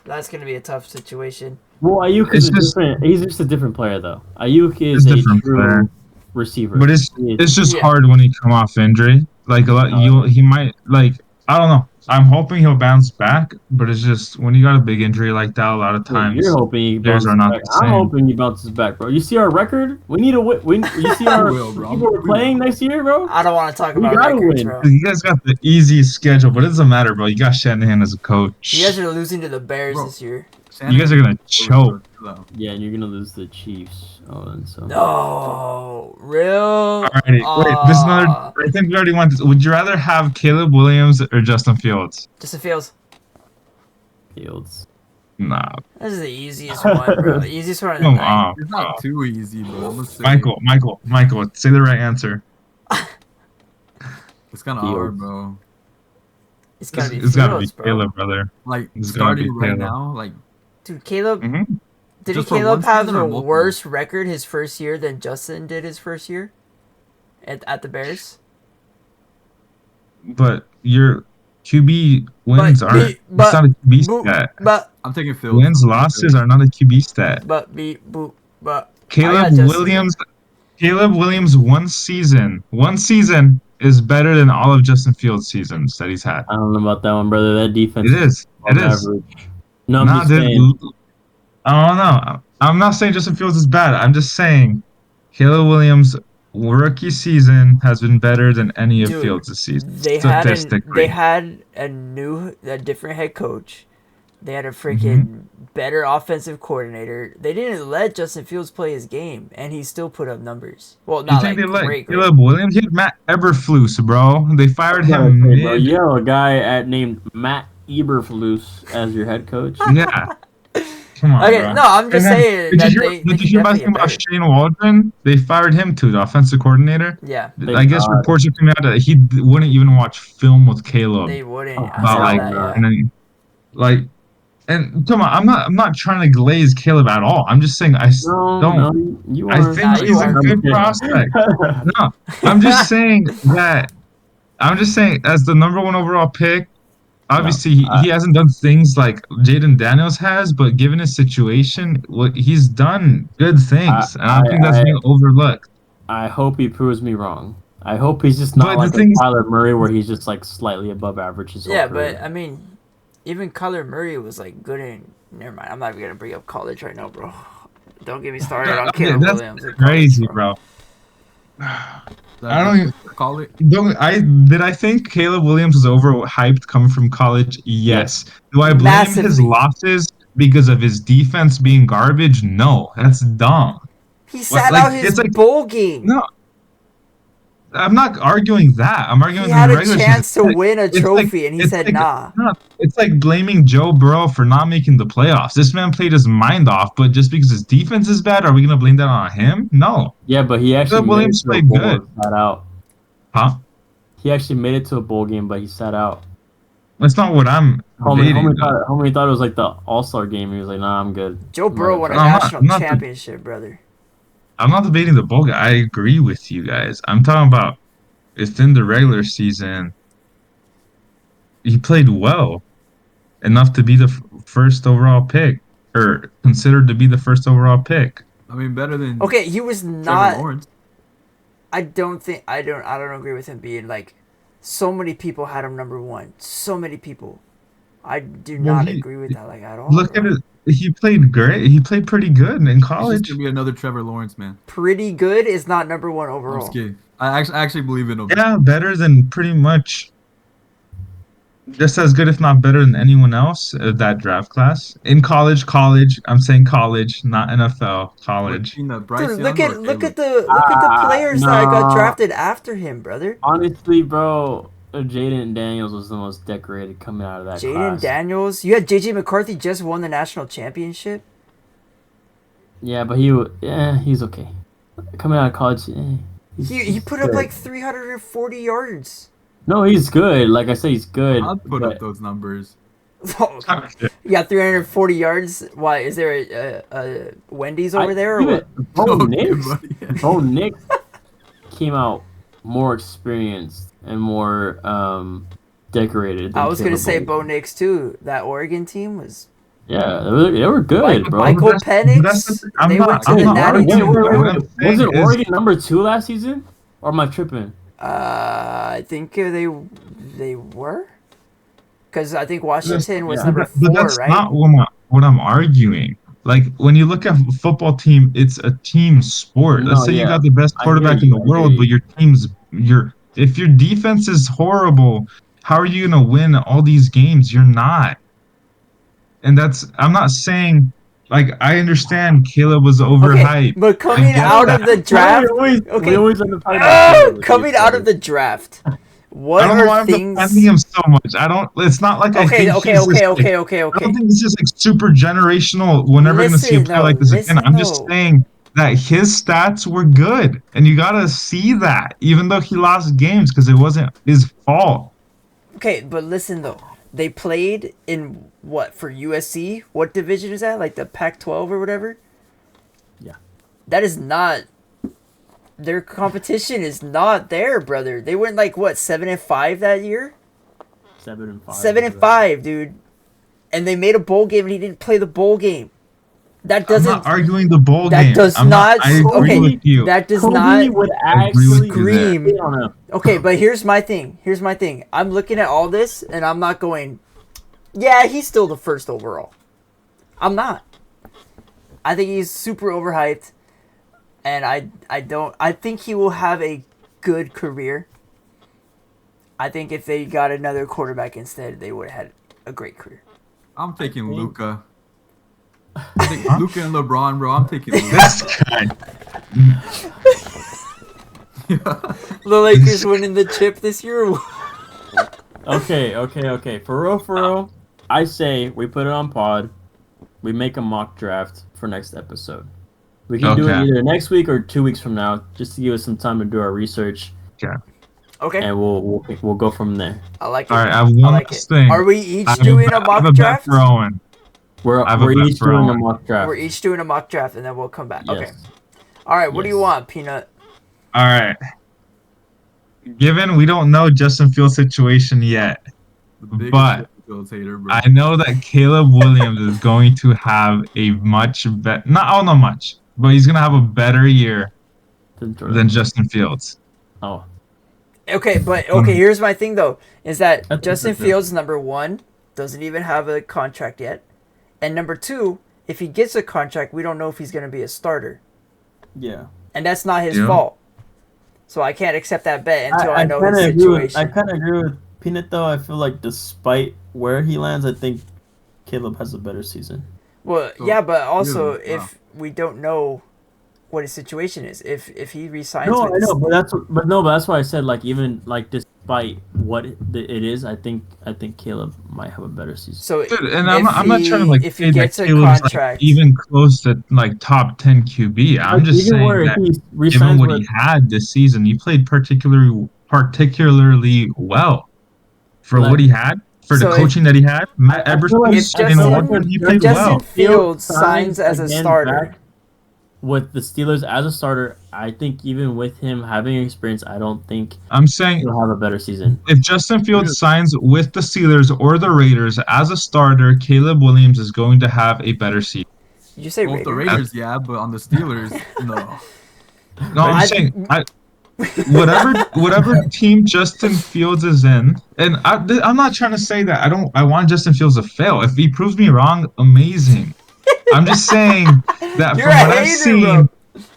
That's gonna be a tough situation. Well, Ayuk It's is just- different. He's just a different player, though. Ayuk It's is a different true player. receiver. But it's just Yeah. hard when he come off injury. Like a lot, he might like I don't know. I'm hoping he'll bounce back, but it's just when you got a big injury like that, a lot of Well, times you're hoping he players bounces are not back. the I'm same. hoping he bounces back, bro. You see our record? We need to win. You see our will, bro. people we're We will. playing next year, bro? I don't want to talk We about gotta records, win. bro. You guys got the easiest schedule, but it doesn't matter, bro. You got Shanahan as a coach. You guys are losing to the Bears Bro. this year. You guys are gonna choke. Yeah, and you're gonna lose the Chiefs. Oh, and so No, real. Alrighty, wait. This is another. I think we already went. Would you rather have Caleb Williams or Justin Fields? Justin Fields. Fields. Nah, This is the easiest one, bro. The easiest one of the come night. on, It's bro. not too easy, bro. I'm gonna say Michael, say the right answer. it's kind of Fields. hard, bro. It's gotta be It's gotta be Fields, bro. Caleb, brother. Like It's gotta be starting right Caleb. now, like Dude, Caleb. hmm Didn't Just for Caleb one have season or a multiple? worse record his first year than Justin did his first year at the Bears? But your QB wins But aren't. be- It's but- not a QB Boo- stat. But I'm taking Fields. Wins, losses are not a QB stat. but be boo but I Caleb got Justin. Williams one season is better than all of Justin Fields' seasons that he's had. I don't know about that one, brother. That defense It is. It above is. average. No, I'm Nah, just dude, saying. I don't know. I'm not saying Justin Fields is bad. I'm just saying Caleb Williams' rookie season has been better than any of Dude, Fields' season. They had Statistically. a different head coach. They had a freaking better offensive coordinator. They didn't let Justin Fields play his game, and he still put up numbers. Well, You not think like they let great. Caleb Williams? He had Matt Eberflus, bro. They fired Yeah, him okay, bro. mid. You have a guy named Matt Eberflus as your head coach. Yeah. Come on, Okay, bro. no, I'm just And then, saying Did that you hear, they did you can hear about definitely thing get about better. Shane Waldron? They fired him too, the offensive coordinator. Yeah, I guess God. reports are coming out that he wouldn't even watch film with Caleb they wouldn't. Oh, I about saw like, that, yeah. and then, like, and come on, I'm not trying to glaze Caleb at all. I'm just saying No, don't. you I are. think Nah, he's you a are. good prospect. No, I'm just saying that. I'm just saying as the number one overall pick. Obviously, he hasn't done things like Jaden Daniels has, but given his situation, he's done good things, and I think that's being overlooked. I hope he proves me wrong. I hope he's just But not the like a thing is- Kyler Murray where he's just like slightly above average his whole Yeah, career. but I mean, even Kyler Murray was like good in. Never mind. I'm not even gonna bring up college right now, bro. Don't get me started on Okay, Caleb that's Williams. in college, crazy, bro. I don't even call it. Did I think Caleb Williams was overhyped coming from college? Yes. Do I blame his Massively. losses because of his defense being garbage? No, that's dumb. He sat like, out his it's like- bowl game. No, I'm not arguing that. I'm arguing He in had the a regular chance to season. win a It's like- trophy, and he it's said, like- "Nah." No, it's like blaming Joe Burrow for not making the playoffs. This man played his mind off, but just because his defense is bad, are we gonna blame that on him? No. yeah, but he actually Caleb made Williams it to a played bowl good. and sat out. Huh? He actually made it to a bowl game, but he sat out. That's not what I'm Homie debating. thought it was like the All-Star game. He was like, "Nah, I'm good." Joe Burrow won a No, I'm not- national I'm not the- championship, brother. I'm not debating the bowl game. I agree with you guys. I'm talking about within the regular season. He played well, enough to be the first overall pick, or considered to be the first overall pick. I mean, better than Okay, he was Trevor not. Lawrence. I don't agree with him being like. So many people had him number one. So many people. I do Well, not he- agree with that like at all. Look bro. at it. He played great. He played pretty good in He's just college. gonna be another Trevor Lawrence, man. Pretty good is not number one I'm overall. just kidding. I actually believe in him. Yeah, better than pretty much. Just as good, if not better than anyone else that draft class in college. I'm saying college, not NFL. College. Bryce Dude, Young look or at Caleb? the players that got no. drafted after him, brother. Honestly, bro, Jaden Daniels was the most decorated coming out of that Jaden class. Daniels. You had JJ McCarthy just won the national championship. Yeah, but he's okay. Coming out of college, He put up good. like 340 yards. No, he's good. Like I said, he's good. I'll put but- up those numbers. You got 340 yards. Why is there a Wendy's over there or even- what? Bo Okay, Nix, buddy. Bo Nix came out more experienced and more decorated. Than I was gonna Caleb say Williams. Bo Nix too. That Oregon team was. Yeah, they were good, bro. Michael That's- Penix. that's- I'm They not- went to I'm the not Natty arguing too, with bro. you. What I'm saying Was it is- Oregon number 2 last season? Or am I tripping? I think they were. Because I think Washington was yeah. number But 4, that's right? not what I'm arguing. Like when you look at a football team, it's a team sport. Let's No, say you yeah. got the best I quarterback hear in the you, I world, hear but your team's if your defense is horrible, how are you gonna win all these games? You're not. And I'm not saying like I understand Caleb was Okay, overhyped. but coming get out that. of the draft, We okay. always end up talking about Caleb. Coming out of the draft, What I don't know why are I'm things? defending him so much. I don't. It's not like I Okay, think okay, he's okay, this, okay, like, okay, I okay. don't think he's just like super generational. We're never gonna see a Listen, player no, like this again. listen, I'm just no. saying that his stats were good, and you gotta see that, even though he lost games because it wasn't his fault. Okay, but listen though. They played in what for USC? What division is that? Like the Pac-12 or whatever? Yeah. That is not their competition is not there, brother. They went like what, 7-5 that year? 7-5. 7-5, dude. And they made a bowl game and he didn't play the bowl game. That I'm doesn't not arguing the bowl that game. does I'm not I agree okay, with you. that does Kobe not would I agree with actually you there. scream. I don't know. Okay, but here's my thing. I'm looking at all this and I'm not going, yeah, he's still the first overall. I'm not. I think he's super overhyped, and I think he will have a good career. I think if they got another quarterback instead, they would have had a great career. I'm taking think- Luca. I think Luca and LeBron, bro. I'm taking Luca. This guy. The Lakers winning the chip this year. Okay. For real, I say we put it on pod. We make a mock draft for next episode. We can do it Okay. either next week or 2 weeks from now, just to give us some time to do our research, Okay, and we'll go from there. I like it. All right, I have I one like last it. thing. Are we each I have doing bet- a I have mock bet draft? for Owen. We're I have a we're bet each for doing a Owen. mock draft. We're each doing a mock draft, and then we'll come back. Yes. Okay. All right. What do you Yes. want, Peanut? All right. Given we don't know Justin Fields' situation yet, Biggest but Fields hater, bro. I know that Caleb Williams is going to have a much better, not much, but he's going to have a better year than Justin Fields. Oh, Okay, but here's my thing though: is that That's Justin interesting. Fields, number one, doesn't even have a contract yet, and number two, if he gets a contract, we don't know if he's going to be a starter, yeah. and that's not his Yeah. fault. So I can't accept that bet until I know his kinda situation. I kind of agree with Peanut though. I feel like despite where he lands, I think Caleb has a better season. Well, So, yeah, but also really? Wow. if we don't know what his situation is, if he resigns No, with I know, but that's why I said like even like despite what it is, I think Caleb might have a better season. so Dude, and I'm if not trying to like if say he that gets a Caleb's contract, like even close to like top 10 QB. I'm Like, just even saying where that he given resigns what with, he had this season, he played particularly well for Like- what he had, for So the if- coaching that he had. Matt I feel Eberflus like if in Justin- Oregon, he if played Justin well. Fields signs as a again starter. back with the Steelers as a starter, I think even with him having experience, I don't think I'm saying he'll have a better season. if Justin Fields Really? signs with the Steelers or the Raiders as a starter, Caleb Williams is going to have a better season. Did you say Well, the Raiders? Raiders, yeah, but on the Steelers, no. No, I'm I- saying whatever team Justin Fields is in, and I'm not trying to say that I want Justin Fields to fail. If he proves me wrong, amazing. I'm just saying that You're from a what I've hater, seen, bro.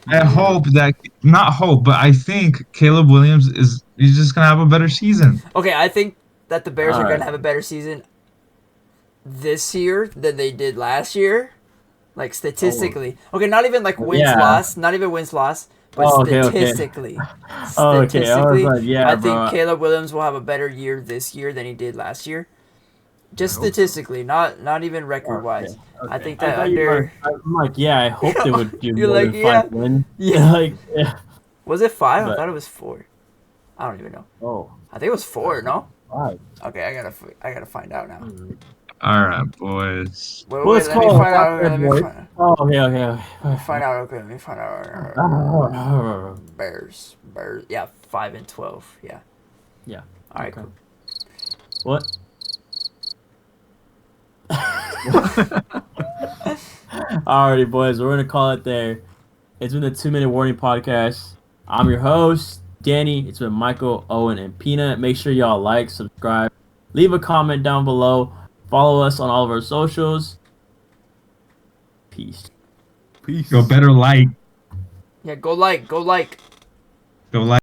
I hope that not hope, but I think Caleb Williams he's just gonna have a better season. Okay, I think that the Bears are Alright. going to have a better season this year than they did last year. Like statistically. Okay, not even like wins Yeah. loss, not even wins loss, but Oh, okay, okay. statistically. Oh, okay. I was Statistically, like, yeah, I think bro. Caleb Williams will have a better year this year than he did last year. Just I hope so. statistically, not even record wise. I think that thought you under were- I'm like, yeah, I hope they would do You're more like, than 5 wins. Yeah. like, yeah. was it 5? I But- thought it was 4. I don't even know. Oh, I think it was 4, no? 5. Okay, I gotta find out now. All right, boys. Wait, Well, wait, it's let me called find out. Lockheed Let me Boy. find, Oh, okay. find out real quick. Let me find out. Bears. Yeah, 5 and 12. Yeah. Yeah. All right. Okay. Cool. What? Alrighty, boys, we're gonna call it there. It's been the 2-Minute Warning Podcast. I'm your host, Danny. It's been Michael, Owen, and Peanut. Make sure y'all like, subscribe, leave a comment down below, follow us on all of our socials. Peace. Peace. Go better like. Yeah, go like. Go like.